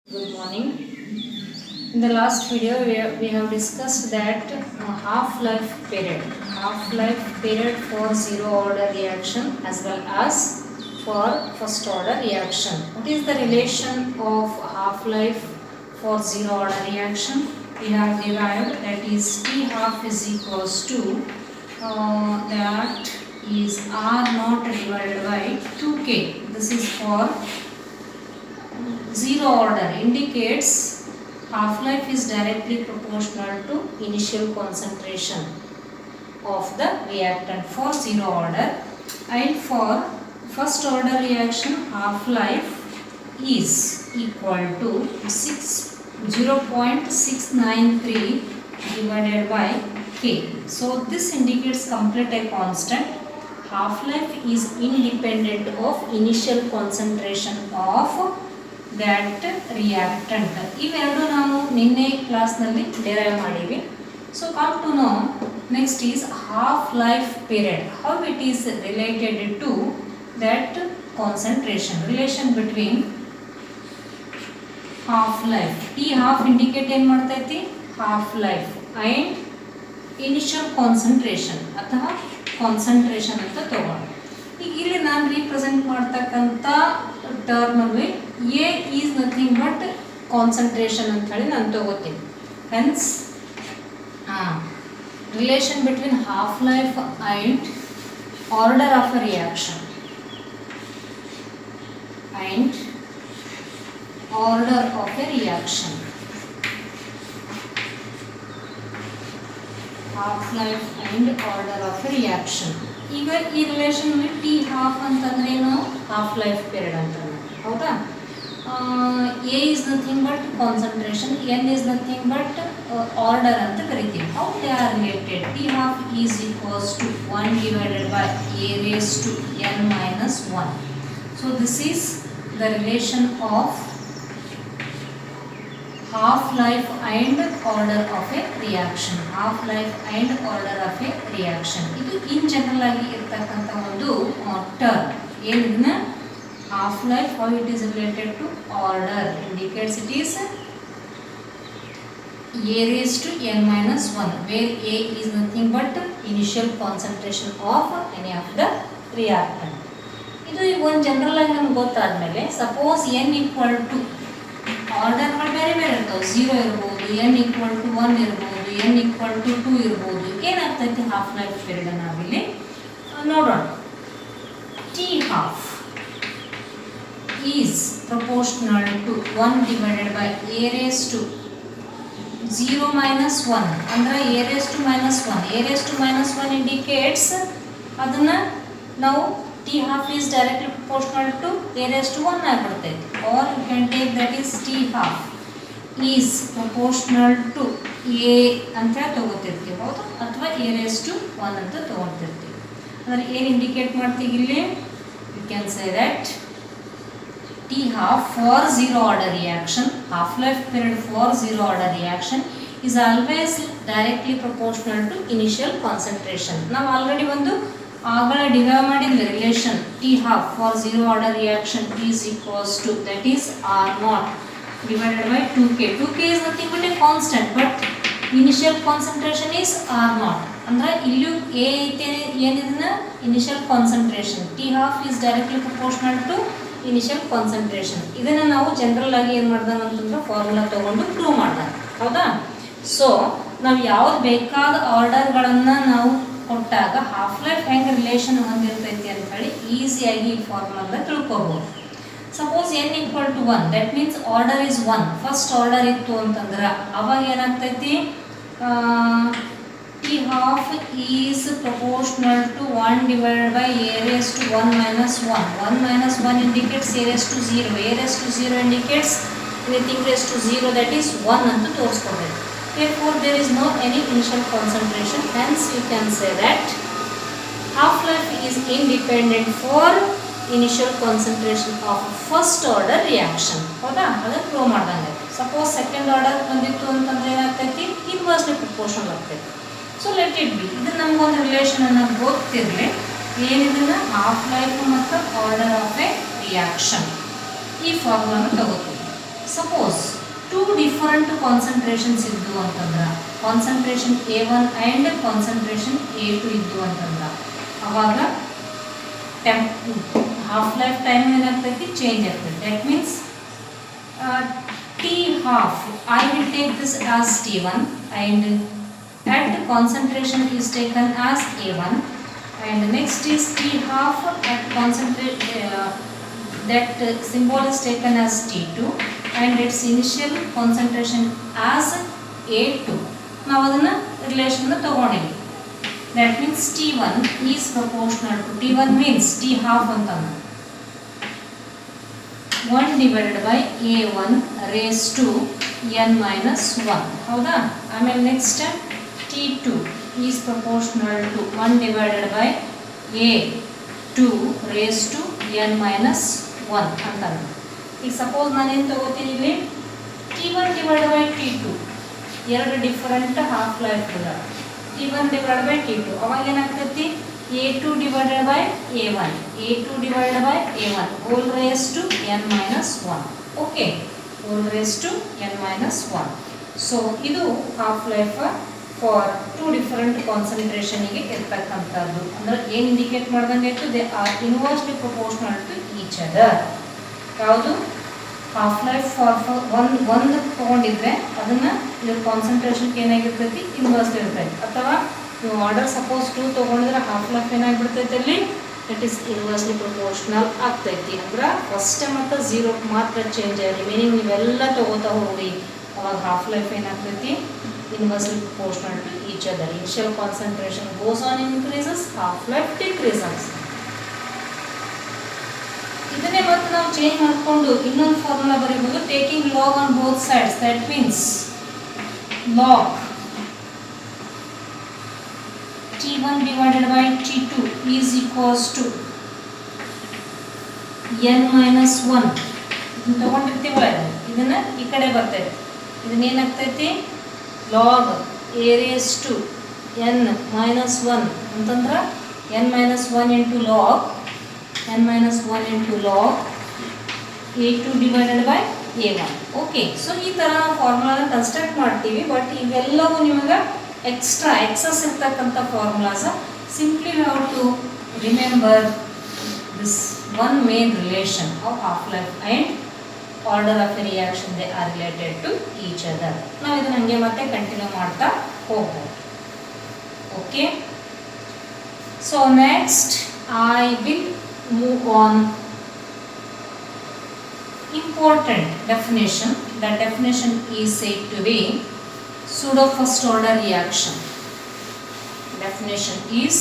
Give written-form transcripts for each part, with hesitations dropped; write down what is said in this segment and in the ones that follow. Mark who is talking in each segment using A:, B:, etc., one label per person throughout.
A: Good morning. In the last video, we have discussed that half-life period for zero order reaction as well as for first order reaction. What is the relation of half-life for zero order reaction? We have derived that is T half is equals to that is R naught divided by 2K. This is for zero order, indicates half-life is directly proportional to initial concentration of the reactant for zero order, and for first order reaction half-life is equal to 0.693 divided by K. So this indicates complete a constant. Half-life is independent of initial concentration of that reactant. ಇವೆರಡು ನಾವು ನಿನ್ನೆ ಕ್ಲಾಸ್ನಲ್ಲಿ derive ಮಾಡಿವಿ. So come to know next is half life period. How it is related to that concentration. Relation between half life. ಈ half indicate ಏನು ಮಾಡ್ತೈತಿ? Half life and initial concentration ಅಥವಾ concentration ಅಂತ ತಗೊಳ್ಳೋಣ. ಈಗ ಇಲ್ಲಿ ನಾನು ರೀಪ್ರೆಸೆಂಟ್ ಮಾಡ್ತಕ್ಕಂಥ ಟರ್ಮಲ್ಲಿ A is nothing but concentration ಅಂತ ಹೇಳಿ ನಾನು ತಗೋತೀನಿ. Hence relation between half life and order of a reaction half life and order of a reaction. ಈಗ ಈ ರಿಲೇಷನ್ ಟಿ ಹಾಫ್ ಅಂತಂದ್ರೆ ಏನು? ಹಾಫ್ ಲೈಫ್ ಪೀರಿಯಡ್ ಅಂತ, ಹೌದಾ? A is nothing but concentration, n is nothing but order ಅಂತ ಕರಿತೀವಿ. How they are related? T half is equals to 1 divided by a raised to n minus 1. So this is the relation of half-life and order of a reaction. Half-life and order of a reaction. ಇದು in general ಆಗಿ ಇರತಕ್ಕಂಥ ಒಂದು term. ಏನಿದನ್ನ half-life, how it is related to order, indicates it is a raised to n minus 1, where a is nothing but initial concentration of any of the reactant. ಇದು ಈಗ ಒಂದು general ಆಗಿ ನಮ್ಗೆ ಗೊತ್ತಾದ್ಮೇಲೆ suppose n equal to ಆರ್ಡರ್ಗಳು ಬೇರೆ ಬೇರೆ ಇರ್ತಾವೆ. 0 ಇರ್ಬೋದು, n equal to 1 ಇರ್ಬೋದು, n ಈಕ್ವಲ್ ಟು 2 ಇರ್ಬೋದು. ಏನಾಗ್ತೈತಿ ಹಾಫ್ ಲೈಫ್ ಪೀರಿಯಡ್ ನಾವಿಲ್ಲಿ ನೋಡೋಣ. T half is proportional to 1 divided by a raised to 0 minus 1 ಅಂದ್ರೆ a raised to minus 1. a raised to minus 1 indicates ಅದನ್ನ ನಾವು t half is directly proportional to a raised to 1 ಆಗಿಬಿಡ್ತೈತಿ. or you can take that is t half is proportional to a ಅಂತ ತಗೋತಿರ್ತೀವಿ, ಹೌದು? ಅಥವಾ a raised to 1 ಅಂತ ತಗೊಳ್ತಿರ್ತೀವಿ. ಅಂದ್ರೆ ಏನು indicate ಮಾಡ್ತೀವಿ ಇಲ್ಲಿ? you can say that T half for zero order reaction, half life period for zero order reaction is always directly proportional to initial concentration. ನಾವು already ಒಂದು ಆಗಲೇ ಡಿರೈವ್ ಮಾಡಿದ್ವಿ relation. T half for zero order reaction is equals to that is R naught divided by 2K. 2K is nothing but a constant, but initial concentration is R naught. ಅಂದ್ರೆ ಇಲ್ಲೂ A ಐತೆ, ಏನಿದನ್ನ initial concentration. T half is directly proportional to initial concentration. ಇದನ್ನು ನಾವು general ಆಗಿ ಏನು ಮಾಡ್ದಂಗ ಅಂತಂದ್ರೆ formula ತಗೊಂಡು ಪ್ರೂವ್ ಮಾಡ್ದಂಗ, ಹೌದಾ? ಸೊ ನಾವು ಯಾವ್ದು ಬೇಕಾದ ಆರ್ಡರ್ಗಳನ್ನು ನಾವು ಕೊಟ್ಟಾಗ ಹಾಫ್ ಲೈಫ್ ಹೆಂಗೆ ರಿಲೇಷನ್ ಹೊಂದಿರ್ತೈತಿ ಅಂತ ಹೇಳಿ ಈಸಿಯಾಗಿ ಈ ಫಾರ್ಮುಲಾದ ತಿಳ್ಕೊಬೋದು. Suppose n equal to 1, that means order is 1, first order ಇತ್ತು ಅಂತಂದ್ರೆ ಅವಾಗ ಏನಾಗ್ತೈತಿ? T half is proportional to 1 divided by a raised to 1 minus 1. 1 minus 1 indicates a raised to 0. a raised to 0 indicates anything raised to 0, that is 1 ಅಂತ ತೋರಿಸ್ಕೊಬೇಕು. Therefore, there is no any initial concentration. Hence, you can say that half-life is independent for initial concentration of first order reaction. ಹೌದಾ? ಅದನ್ನು prove ಮಾಡ್ದಂಗೆ. Suppose second order ಬಂದಿತ್ತು ಅಂತಂದ್ರೆ ಏನಾಗ್ತೈತಿ? Inversely proportional ಆಗ್ತೈತಿ. So let it B. ಇದು ನಮಗೊಂದು relation ಅನ್ನು ಗೊತ್ತಿರಲಿ. ಏನಿದನ್ನ ಹಾಫ್ ಲೈಫ್ ಮತ್ತು ಆರ್ಡರ್ ಆಫ್ ಎ ರಿಯಾಕ್ಷನ್. ಈ ಫಾರ್ಮುಲಾನ ತಗೋತೀವಿ. ಸಪೋಸ್ ಟೂ ಡಿಫರೆಂಟ್ ಕಾನ್ಸಂಟ್ರೇಷನ್ಸ್ ಇದ್ದು ಅಂತಂದ್ರೆ concentration A1 and concentration A2 ಇದ್ದು ಅಂತಂದ್ರೆ ಅವಾಗ ಹಾಫ್ ಲೈಫ್ ಟೈಮ್ ಏನಾಗ್ತೈತಿ ಚೇಂಜ್ ಆಗ್ತೈತಿ. That means T half, I will take this as T1 and at concentration is taken as A1 and next is T half at that symbol is taken as T2 and its initial concentration as A2. Now adana relation na tagondili. That means T1 is proportional to T1 means T half anta 1 divided by A1 raised to n minus 1. ಹೌದಾ? ಆಮೇಲೆ next T2 is proportional to 1 divided by A2 raised to n minus 1 ಅಂತ. ಈಗ suppose ನಾನು ಏನು ತಗೋತೀನಿ ಇಲ್ಲಿ T1 divided by T2 ಎರಡು different half life ಇದೆ. T1 divided by T2 ಅವಾಗ ಏನಾಗ್ತೈತಿ A2 divided by A1 A2 divided by A1 whole raised to n minus 1. Okay, whole raised to n minus 1. So ಇದು half life for two different concentration ಗೆ ಇರತಕ್ಕಂತದ್ದು. ಅಂದ್ರೆ ಏನು indicate ಮಾಡ್ದಂಗೆ ಆಯ್ತು they are inversely proportional to each other. ಯಾವುದು half life for ಒಂದು ತಗೊಂಡಿದ್ರೆ ಅದನ್ನ ಇದರ ಕಾನ್ಸಂಟ್ರೇಷನ್ ಏನಾಗಿರ್ತೈತಿ ಇನ್ವರ್ಸ್ಲಿ ಇರ್ತೈತಿ. ಅಥವಾ ನೀವು ಆರ್ಡರ್ ಸಪೋಸ್ 2 ತೊಗೊಂಡಿದ್ರೆ ಹಾಫ್ ಲೈಫ್ ಏನಾಗ್ಬಿಡ್ತೈತೆ ಅಲ್ಲಿ ಇಟ್ ಈಸ್ ಇನ್ವರ್ಸ್ಲಿ ಪ್ರಪೋರ್ಷನಲ್ ಆಗ್ತೈತಿ. ಅಂದ್ರೆ ಫಸ್ಟ್ ಮತ್ತು 0 ಮಾತ್ರ ಚೇಂಜ್ ರಿಮೈನಿಂಗ್ ನೀವೆಲ್ಲ ತಗೋತಾ ಹೋಗಿ ಅವಾಗ ಹಾಫ್ ಲೈಫ್ ಏನಾಗ್ತೈತಿ inversely proportional to each other. Initial concentration goes on increases, half life decreases. ಇದನ್ನೇ ಮತ್ತೆ ನಾವು ಚೇಂಜ್ ಮಾಡಿಕೊಂಡು ಇನ್ನೊಂದು ಫಾರ್ಮುಲಾ ಬರೀಬಹುದು taking log on both sides. That means log T1 divided by T2 is equals to n minus 1. ಇದನ್ನು ತಗೊಂಡಿರ್ತೀವಲ್ಲ ಇದನ್ನ ಈ ಕಡೆ ಬರ್ತೈತಿ. ಇದನ್ನ ಏನಾಗ್ತೈತಿ log a raised to n minus 1 ಅಂತಂದ್ರೆ n minus 1 into log A2 divided by A1. Okay, so ಈ ಥರ ನಾವು ಫಾರ್ಮುಲಾನ ಕನ್ಸ್ಟ್ರಕ್ಟ್ ಮಾಡ್ತೀವಿ. ಬಟ್ ಇವೆಲ್ಲವೂ ನಿಮಗೆ extra excess ಇರ್ತಕ್ಕಂಥ formulas. Simply how to remember this one main relation of half life and order of a reaction they are related to each other. ನಾವು ಇದನ್ನ ಹಂಗೆ ಮತ್ತೆ ಕಂಟಿನ್ಯೂ ಮಾಡ್ತಾ ಹೋಗ್ಬೋದು. Okay, so next I will move on important definition. The definition is said to be pseudo first order reaction. Definition is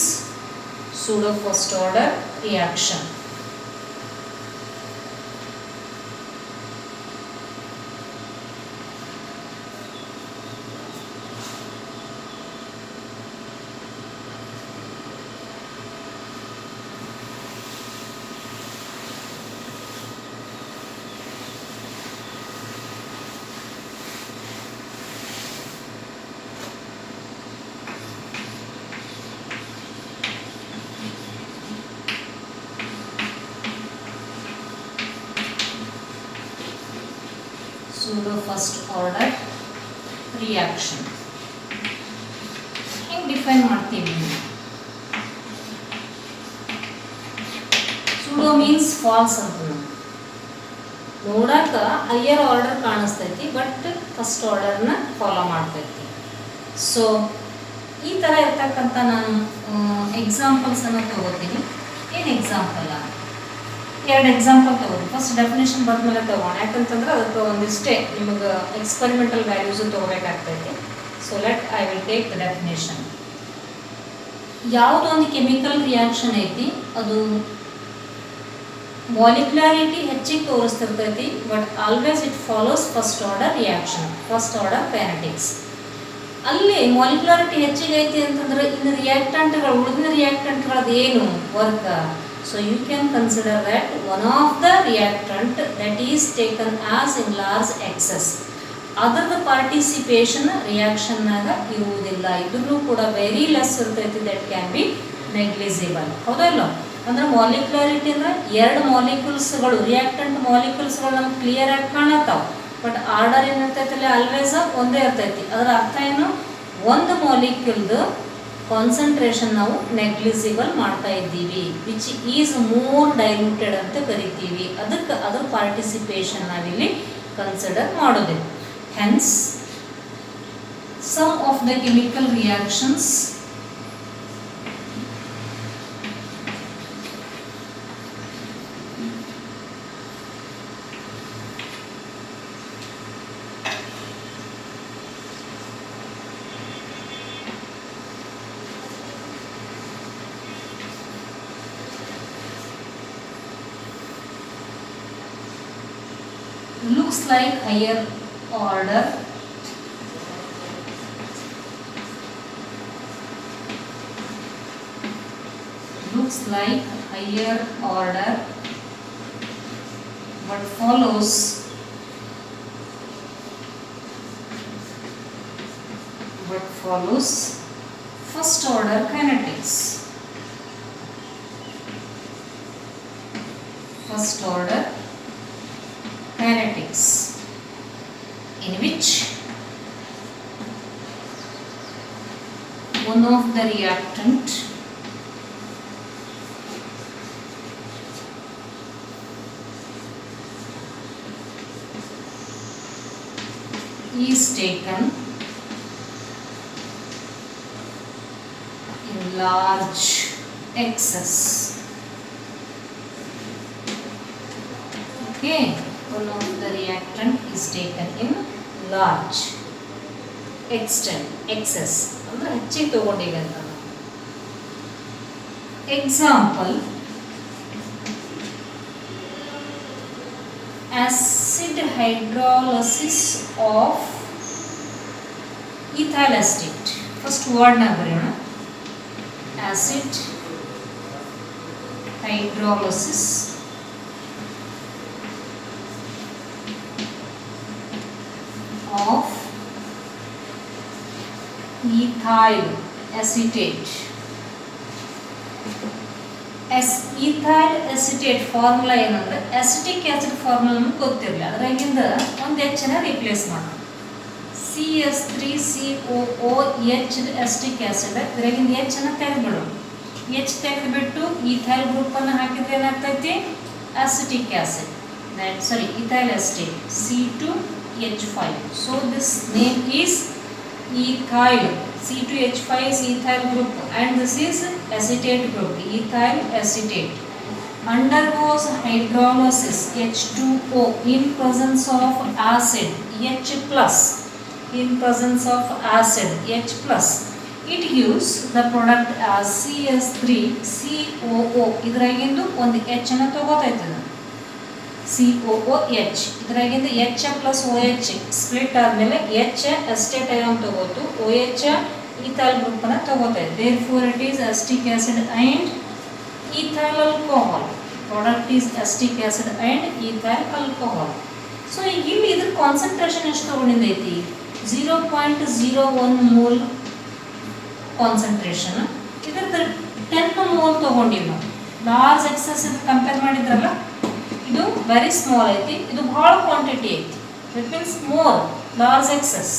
A: pseudo first order reaction. Pseudo first order reaction. ಹೆಂಗೆ define ಮಾಡ್ತೀವಿ? Pseudo means false ಅಂತ. ನೋಡಾಕ higher order ಕಾಣಿಸ್ತೈತಿ but first ಆರ್ಡರ್ನ follow ಮಾಡ್ತೈತಿ. So ಈ ಥರ ಇರ್ತಕ್ಕಂಥ ನಾನು ಎಕ್ಸಾಂಪಲ್ಸನ್ನು ತಗೋತೀನಿ. ಏನು ಎಕ್ಸಾಂಪಲ್? ಎರಡು ಎಕ್ಸಾಂಪಲ್ ತಗೋದು. ಫಸ್ಟ್ ಡೆಫಿನೇಷನ್ ಬಂದಮೇಲೆ ತಗೋಣ, ಯಾಕಂತಂದ್ರೆ ಅದಕ್ಕೆ ಒಂದಿಷ್ಟೇ ನಿಮಗೆ ಎಕ್ಸ್ಪರಿಮೆಂಟಲ್ ವ್ಯಾಲ್ಯೂಸು ತೊಗೋಬೇಕಾಗ್ತೈತಿ. So let I will take the definition. ಯಾವುದೋ ಒಂದು ಕೆಮಿಕಲ್ ರಿಯಾಕ್ಷನ್ ಐತಿ, ಅದು ಮಾಲಿಕ್ಯುಲಾರಿಟಿ ಹೆಚ್ಚಿಗೆ ತೋರಿಸ್ತಿರ್ತೈತಿ but always it follows first order reaction, first order kinetics. ಅಲ್ಲಿ ಮಾಲಿಕ್ಯುಲಾರಿಟಿ ಹೆಚ್ಚಿಗೆ ಐತಿ ಅಂತಂದ್ರೆ ಇನ್ನು ರಿಯಾಕ್ಟೆಂಟ್ಗಳು ಉಳಿದಿನ ರಿಯಾಕ್ಟೆಂಟ್ಗಳದ್ದು ಏನು work. So you can consider that one of the reactant that is taken as in large excess, other the participation reaction ನಾಗ ಇರುವುದಿಲ್ಲ. ಇದನ್ನು ಕೂಡ ವೆರಿ ಲೆಸ್ ಇರ್ತೈತಿ, that can be negligible. ಹೌದಲ್ಲ? ಅಂದ್ರೆ ಮಾಲಿಕ್ಯುಲಾರಿಟಿ ಅಂದ್ರೆ ಎರಡು ಮಾಲಿಕ್ಯೂಲ್ಸ್ಗಳು ರಿಯಾಕ್ಟೆಂಟ್ ಮಾಲಿಕ್ಯೂಲ್ಸ್ಗಳು ನಮ್ಗೆ ಕ್ಲಿಯರ್ ಆಗಿ ಕಾಣತ್ತಾವ. ಬಟ್ ಆರ್ಡರ್ ಏನಿರ್ತೈತಲ್ಲ ಆಲ್ವೇಸ್ ಒಂದೇ ಇರ್ತೈತಿ. ಅದರ ಅರ್ಥ ಏನು, ಒಂದು ಮಾಲಿಕ್ಯೂಲ್ದು ಕಾನ್ಸಂಟ್ರೇಷನ್ ನಾವು ನೆಗ್ಲಿಜಿಬಲ್ ಮಾಡ್ತಾ ಇದ್ದೀವಿ, ವಿಚ್ ಈಸ್ ಮೋರ್ ಡೈಲ್ಯೂಟೆಡ್ ಅಂತ ಕರಿತೀವಿ. ಅದಕ್ಕೆ ಅದರ ಪಾರ್ಟಿಸಿಪೇಷನ್ ನಾವಿಲ್ಲಿ ಕನ್ಸಿಡರ್ ಮಾಡೋದಿಲ್ಲ. Hence sum of the chemical reactions looks like higher order but follows first order kinetics. In which one of the reactant is taken in large excess. Okay, one of the reactant is taken in large excess ಅಂದ್ರೆ ಹೆಚ್ಚಿಗೆ ತಗೊಂಡಿವೆ ಅಂತ. Example, acid hydrolysis of ethyl acetate. First word na ಬರೆಯೋಣ. acid hydrolysis of ethyl acetate. ethyl acetate formula ಏನಂದ್ರೆ acetic acid formula ನಮಗೆ ಗೊತ್ತಿರಲಿಲ್ಲ. ಅದರಾಗಿಂದ ಒಂದು ಎಚ್ನ ರಿಪ್ಲೇಸ್ ಮಾಡೋಣ. CS3COOH ಅಸಿಟಿಕ್ ಆಸಿಡ್, ಇದರಾಗಿಂದ ಎಚ್ನ ತೆಗೆದುಬಿಡೋಣ. ಎಚ್ ತೆಗೆದುಬಿಟ್ಟು ಈಥೈಲ್ ಗ್ರೂಪ್ ಅನ್ನು ಹಾಕಿದ್ರೆ ಏನಾಗ್ತೈತಿ, acetic acid, ethyl acetate C2H5. So this name is ethyl. C2H5 is ethyl group and this is acetate group, ethyl acetate. Undergoes hydrolysis H2O in presence of acid H plus. In presence of acid H plus, it gives the product as CS3COO. ಇದ್ರಾಗಿಂದು ಒಂದು H ಅನ್ನು ತಗೋತೈತದ, COOH. ಇದ್ರಾಗಿಂದ H plus OH split ಆದಮೇಲೆ H acetate ion ತಗೋತು, OH ethyl group ಅನ್ನು ತಗೋತೈತೆ. Therefore it is acetic acid and ethyl alcohol. Product is acetic acid and ethyl alcohol. So ಇಲ್ಲಿ ಇದರ ಕಾನ್ಸಂಟ್ರೇಷನ್ ಎಷ್ಟು ತಗೊಂಡಿದ್ದೈತಿ, 0.01 ಮೋಲ್ ಕಾನ್ಸಂಟ್ರೇಷನ್. ಇದರದ 10 ಮೋಲ್ ತಗೊಂಡಿವಿ ನಾವು. ಲಾರ್ಜ್ ಎಕ್ಸಸ್ ಕಂಪೇರ್ ಮಾಡಿದ್ರಲ್ಲ, ಇದು ವೆರಿ ಸ್ಮಾಲ್ ಐತಿ, ಇದು ಭಾಳ ಕ್ವಾಂಟಿಟಿ ಐತಿ. It means more large excess.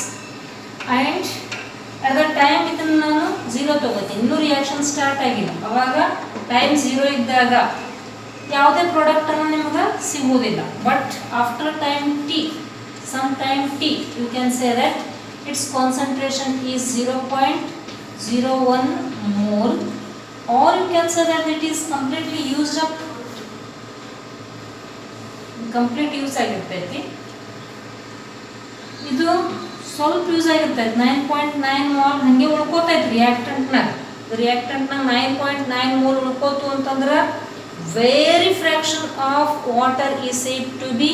A: And at the time ಇದನ್ನು ನಾನು 0 ತಗೋತೀನಿ, ಇನ್ನೂ ರಿಯಾಕ್ಷನ್ ಸ್ಟಾರ್ಟ್ ಆಗಿಲ್ಲ. ಅವಾಗ ಟೈಮ್ 0 ಇದ್ದಾಗ ಯಾವುದೇ ಪ್ರಾಡಕ್ಟನ್ನು ನಿಮಗೆ ಸಿಗುವುದಿಲ್ಲ. But after time T, some time T, you can say that its concentration is 0.01 mole, or you can say that it is completely used up, complete use ಆಗಿರ್ತೈತಿ. ಇದು ಸ್ವಲ್ಪ ಯೂಸ್ ಆಗಿರ್ತೈತಿ, 9.9 ಮೋಲ್ ಹಾಗೆ ಉಳ್ಕೋತೈತಿ ರಿಯಾಕ್ಟೆಂಟ್ನಾಗ. 9.9 ಮೋಲ್ ಉಳ್ಕೋತು ಅಂತಂದ್ರೆ very fraction of water is said to be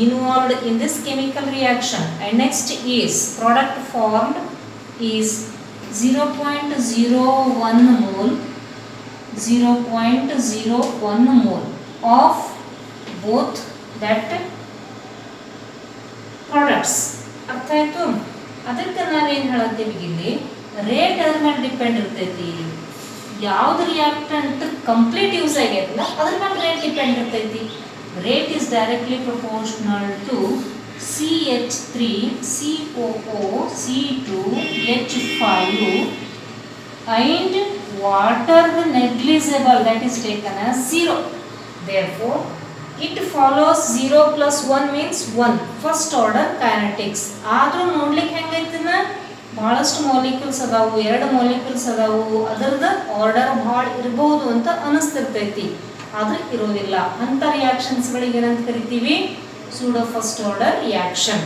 A: involved in this chemical reaction. And next is product formed is 0.01 mole, 0.01 mole of both that products. ಅರ್ಥ ಆಯ್ತು? ಅದಕ್ಕೆ ನಾವೇನು ಹೇಳತ್ತೀವಿ ಇಲ್ಲಿ, ರೇಟ್ ಅದ್ರ ಮೇಲೆ ಡಿಪೆಂಡ್ ಇರ್ತೈತಿ. ಯಾವ್ದು ರಿಯಾಕ್ಟೆಂಟ್ ಕಂಪ್ಲೀಟ್ ಯೂಸ್ ಆಗಿರಲ್ಲ ಅದ್ರ ಮೇಲೆ ರೇಟ್ ಡಿಪೆಂಡ್ ಇರ್ತೈತಿ. Rate is directly proportional to CH3 COO C2H5 and water negligible, that is taken as 0. Therefore it follows 0 plus 1 means 1. First order kinetics. ಆದರೂ ನೋಡ್ಲಿಕ್ಕೆ ಹೆಂಗೈತಿನ ಭಾಳಷ್ಟು ಮಾಲಿಕ್ಯೂಲ್ಸ್ ಅದಾವು, 2 ಮಾಲಿಕ್ಯೂಲ್ಸ್ ಅದಾವು, ಅದರದ ಆರ್ಡರ್ ಭಾಳ ಇರಬಹುದು ಅಂತ ಅನಿಸ್ತಿರ್ತೈತಿ, ಆದ್ರೆ ಇರೋದಿಲ್ಲ. ಅಂಥ ರಿಯಾಕ್ಷನ್ಸ್ಗಳಿಗೆ ಏನಂತ ಕರಿತೀವಿ? Pseudo first order reaction.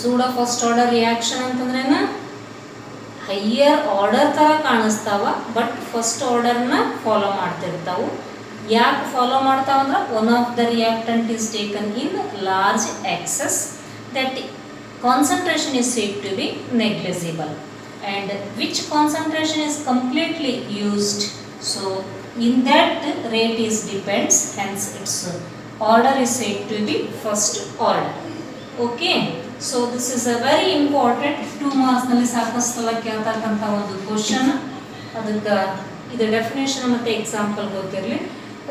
A: Pseudo first order reaction ಅಂತಂದ್ರೇನ ಹೈಯರ್ ಆರ್ಡರ್ ಥರ ಕಾಣಿಸ್ತಾವ, ಬಟ್ ಫಸ್ಟ್ ಆರ್ಡರ್ನ ಫಾಲೋ ಮಾಡ್ತಿರ್ತಾವು. ಯಾಕೆ ಫಾಲೋ ಮಾಡ್ತಾವಂದ್ರೆ one of the reactant is taken in large excess, that concentration is said to be negligible, and which concentration is completely used, so in that rate is depends, hence its order is said to be first order. Okay, so this is a very important 2 marks ನಲ್ಲಿ ಸಾಕಷ್ಟು ಕೇಳ್ತಕ್ಕಂಥ ಒಂದು question. ಅದಕ್ಕೆ ಇದು definition ಮತ್ತು example ಗೊತ್ತಿರಲಿ.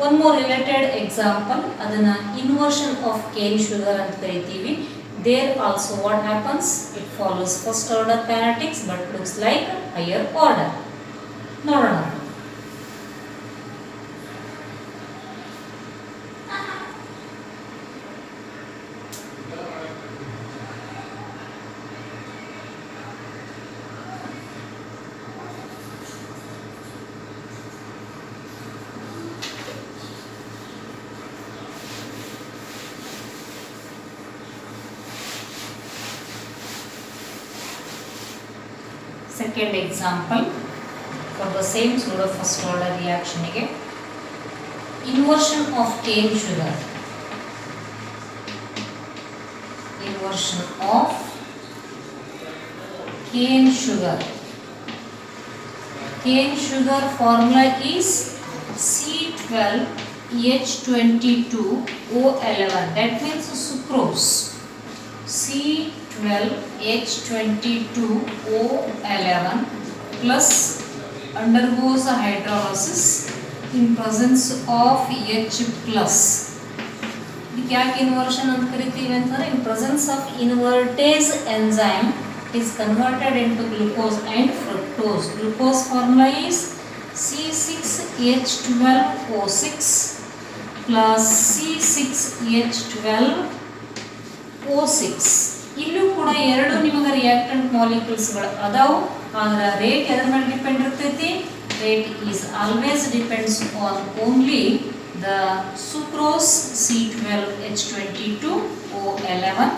A: One more related example, ಅದನ್ನ inversion of Kane sugar ಅಂತ ಕರಿತೀವಿ. There also what happens? It follows first order kinetics but looks like higher order. ನೋಡೋಣ. Second example for the same pseudo first order reaction again. Inversion of cane sugar. Inversion of cane sugar. Cane sugar formula is C12H22O11. That means sucrose. C12H22O11 plus undergoes a hydrolysis in presence of H plus. ಇದಕ್ಕೆ inversion ಅಂತ ಕರಿತೀವಿ ಅಂತಂದ್ರೆ in presence of invertase enzyme is converted into glucose and fructose. Glucose formula is C6H12O6 plus C6H12O6. ಇಲ್ಲೂ ಕೂಡ ಎರಡು ನಿಮಗೆ reactant ಮಾಲಿಕ್ಯೂಲ್ಸ್ಗಳು ಅದಾವು, ಆದರೆ ರೇಟ್ ಎದ್ರ ಮೇಲೆ ಡಿಪೆಂಡ್ ಇರ್ತೈತಿ? Rate is always depends on only the sucrose C12H22O11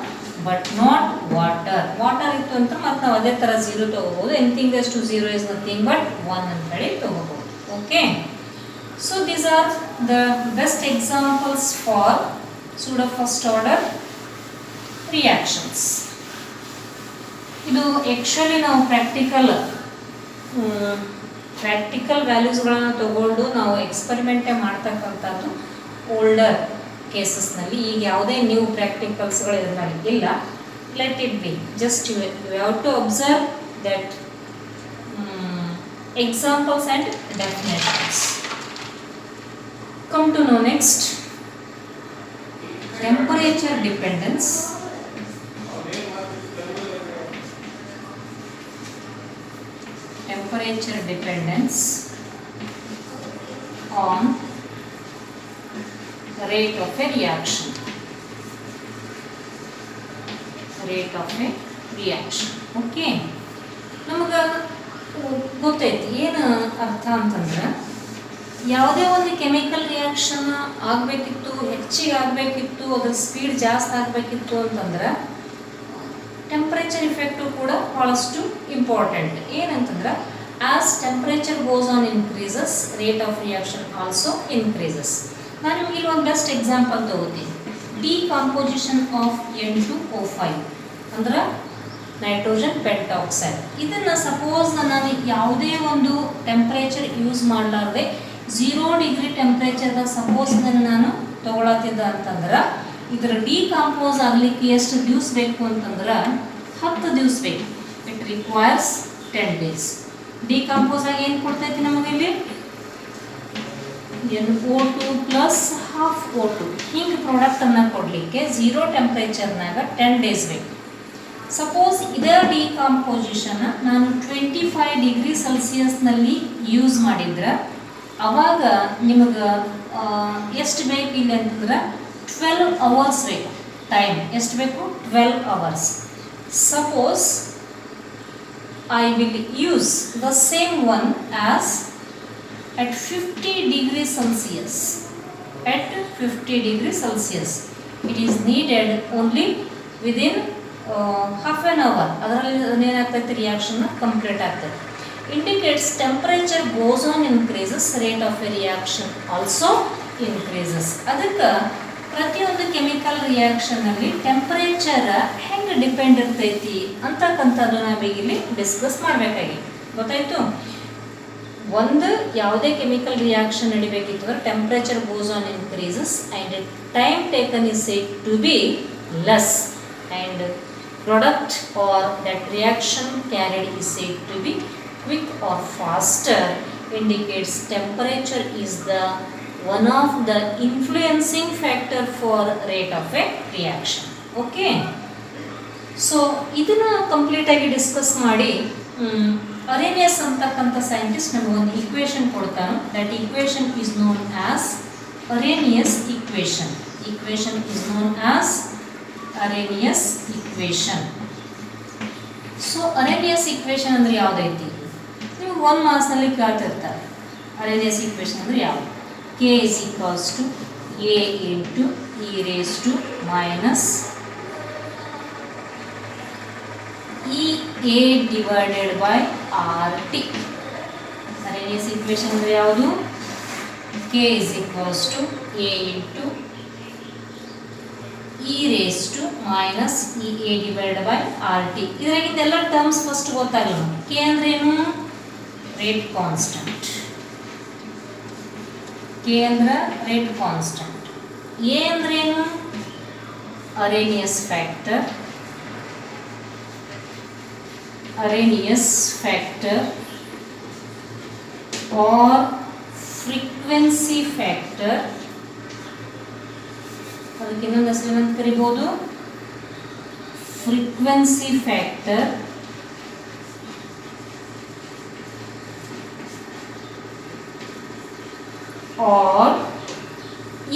A: but not water. Water ಇತ್ತು ಅಂತ ಮತ್ತೆ ನಾವು ಅದೇ ಥರ 0 ತಗೋಬಹುದು. Anything as to 0 is nothing but 1 ಅಂತ ಹೇಳಿ ತಗೋಬಹುದು. Okay, so these are the best examples for pseudo first order reactions. ಇದು ಆ್ಯಕ್ಚುಲಿ ನಾವು ಪ್ರಾಕ್ಟಿಕಲ್ ವ್ಯಾಲ್ಯೂಸ್ಗಳನ್ನು ತಗೊಂಡು ನಾವು ಎಕ್ಸ್ಪರಿಮೆಂಟೇ ಮಾಡ್ತಕ್ಕಂಥದ್ದು ಓಲ್ಡರ್ ಕೇಸಸ್ನಲ್ಲಿ. ಈಗ ಯಾವುದೇ ನ್ಯೂ ಪ್ರಾಕ್ಟಿಕಲ್ಸ್ಗಳು ಇದರಲ್ಲಿ ಇಲ್ಲ. Let it be, just you have to observe that examples and definitions. Come to know next temperature dependence. Temperature dependence on rate of a reaction. Rate of a reaction. Okay. ನಮಗೆ ಗೊತ್ತೈತಿ ಏನು ಅರ್ಥ ಅಂತಂದ್ರೆ, ಯಾವುದೇ ಒಂದು ಕೆಮಿಕಲ್ ರಿಯಾಕ್ಷನ್ ಆಗಬೇಕಿತ್ತು, ಹೆಚ್ಚಿಗೆ ಆಗಬೇಕಿತ್ತು, ಅದರ ಸ್ಪೀಡ್ ಜಾಸ್ತಿ ಆಗಬೇಕಿತ್ತು ಅಂತಂದ್ರೆ ಟೆಂಪರೇಚರ್ ಇಫೆಕ್ಟು ಕೂಡ ಭಾಳಷ್ಟು ಇಂಪಾರ್ಟೆಂಟ್. ಏನಂತಂದ್ರೆ as temperature goes on increases, rate of reaction also increases. ನಾನು ನಿಮಗೆ ಇಲ್ಲಿ ಒಂದು ಬೆಸ್ಟ್ ಎಕ್ಸಾಂಪಲ್ ತಗೋತೀನಿ. ಡಿಕಾಂಪೋಸಿಷನ್ ಆಫ್ N2O5 ಅಂದ್ರೆ ನೈಟ್ರೋಜನ್ ಪೆಂಟಾಕ್ಸೈಡ್. ಇದನ್ನು ಸಪೋಸ್ ನಾನು ಯಾವುದೇ ಒಂದು ಟೆಂಪರೇಚರ್ ಯೂಸ್ ಮಾಡಲಾರ್ದೆ 0 ಡಿಗ್ರಿ ಟೆಂಪರೇಚರ್ದಾಗ ಸಪೋಸ್ ನಾನು ತಗೊಳತ್ತಿದ್ದ ಅಂತಂದ್ರೆ ಇದರ ಡಿಕಾಂಪೋಸ್ ಆಗಲಿಕ್ಕೆ ಎಷ್ಟು ದಿವಸ ಬೇಕು ಅಂತಂದ್ರೆ 10 ದಿವಸ ಬೇಕು. It requires 10 days. ಡಿಕಾಂಪೋಸ್ ಆಗಿ ಏನು ಕೊಡ್ತೈತಿ ನಮಗೆ ಇಲ್ಲಿ? NO2 ಪ್ಲಸ್ ಹಾಫ್ O2 ಹಿಂಗೆ ಪ್ರಾಡಕ್ಟನ್ನು ಕೊಡಲಿಕ್ಕೆ 0 ಟೆಂಪ್ರೇಚರ್ನಾಗ 10 ಡೇಸ್ ಬೇಕು. ಸಪೋಸ್ ಇದರ ಡಿಕಾಂಪೋಸಿಷನ್ ನಾನು 25 ಡಿಗ್ರಿ ಸೆಲ್ಸಿಯಸ್ನಲ್ಲಿ ಯೂಸ್ ಮಾಡಿದ್ರೆ ಅವಾಗ ನಿಮಗೆ ಎಷ್ಟು ಬೇಕು ಇಲ್ಲಿ ಅಂತಂದ್ರೆ 12 ಅವರ್ಸ್ ಬೇಕು. ಟೈಮ್ ಎಷ್ಟು ಬೇಕು? 12 hours. Suppose I will use the same one as at 50 degrees Celsius. At 50 degrees Celsius, it is needed only within half an hour. ಅದರಲ್ಲಿ ಏನಾಗ್ತೈತೆ ರಿಯಾಕ್ಷನ್ ಕಂಪ್ಲೀಟ್ ಆಗ್ತದೆ. Indicates temperature goes on increases, rate of a reaction also increases. ಅದಕ್ಕೆ ಪ್ರತಿಯೊಂದು chemical ರಿಯಾಕ್ಷನಲ್ಲಿ temperature ಹೆಂಗೆ depend ಇರ್ತೈತಿ ಅಂತಕ್ಕಂಥದ್ದು ನಾವೀಗ ಇಲ್ಲಿ discuss ಮಾಡಬೇಕಾಗಿ. ಗೊತ್ತಾಯ್ತು? ಒಂದು ಯಾವುದೇ ಕೆಮಿಕಲ್ ರಿಯಾಕ್ಷನ್ ನಡಿಬೇಕಿತ್ತು ಅಂದ್ರೆ temperature goes on increases and time taken is said to be less and product or that reaction carried is said to be quick or faster. Indicates temperature is the one of the influencing factor for rate of a reaction. Okay, so ಇದನ್ನ complete ಆಗಿ discuss ಮಾಡಿ ಅರೇನಿಯಸ್ ಅಂತಕ್ಕಂಥ scientist ನಮಗೆ ಒಂದು equation ಕೊಡ್ತಾನೆ. That equation is known as ಅರೇನಿಯಸ್ equation. Equation is known as ಅರೇನಿಯಸ್ equation. So ಅರೇನಿಯಸ್ equation ಅಂದರೆ ಯಾವುದೈತಿ? ನಿಮ್ಗೆ 1 ಮಾರ್ಕ್ಸ್ನಲ್ಲಿ ಕೇಳ್ತಿರ್ತಾರೆ ಅರೇನಿಯಸ್ equation ಅಂದರೆ ಯಾವುದು? K is equals to A into e raised to minus EA divided by RT. ಅರೇನಿಯಸ್ equation ಅಂದರೆ ಯಾವುದು? K is equals to A into e raised to minus EA divided by RT. ಇದರಾಗಿದ್ದೆಲ್ಲ terms first ಗೊತ್ತಾಗಲ್ಲ. K ಅಂದ್ರೆ ಏನು? Rate constant. K ಅಂದ್ರೆ rate constant. A ಅಂದ್ರೆ ಏನು? Arrhenius factor. Arrhenius factor or frequency factor. ಅದಕ್ಕೆ ಇನ್ನೊಂದು ಹೆಸರು ಏನಂತ ಕರಿಬೋದು? ಫ್ರೀಕ್ವೆನ್ಸಿ ಫ್ಯಾಕ್ಟರ್ ಆರ್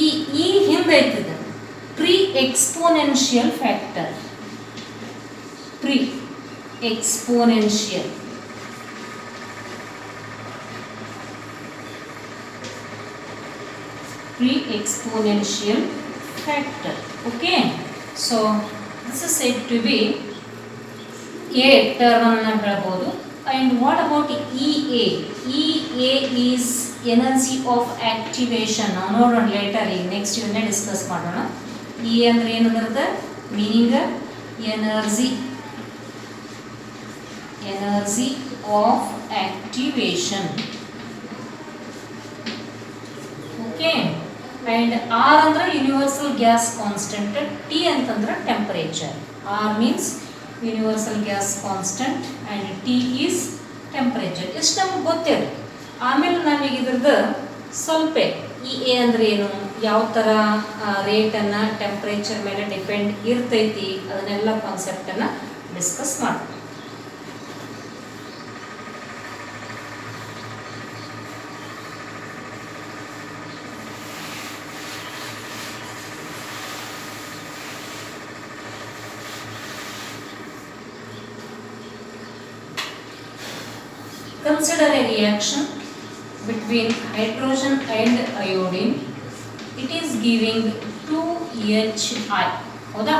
A: ಈ ಹಿಂದೆ ಐತಿದೆ pre exponential factor. Pre exponential pre-exponential factor. Okay, so this is said to be a term anna helabodu. And what about EA? EA is energy of activation. Now nodona later next unit discuss madona. EA andre enu adರದ meaning energy of activation. Okay, and R ಅಂದ್ರೆ universal gas constant, T ಅಂತಂದ್ರೆ temperature. R means universal gas constant and T is temperature. ಇಷ್ಟು ನಮಗೆ ಗೊತ್ತಿದೆ. ಆಮೇಲೆ ನಾವೀಗ ಇದ್ರದ್ದು ಸ್ವಲ್ಪ EA ಅಂದ್ರೆ ಏನು, ಯಾವ ಥರ ರೇಟನ್ನು ಟೆಂಪ್ರೇಚರ್ ಮೇಲೆ ಡಿಪೆಂಡ್ ಇರ್ತೈತಿ, ಅದನ್ನೆಲ್ಲ ಕಾನ್ಸೆಪ್ಟನ್ನು ಡಿಸ್ಕಸ್ ಮಾಡ್ತೀವಿ. Consider a reaction between hydrogen and iodine. It is giving 2HI. ಹೌದಾ?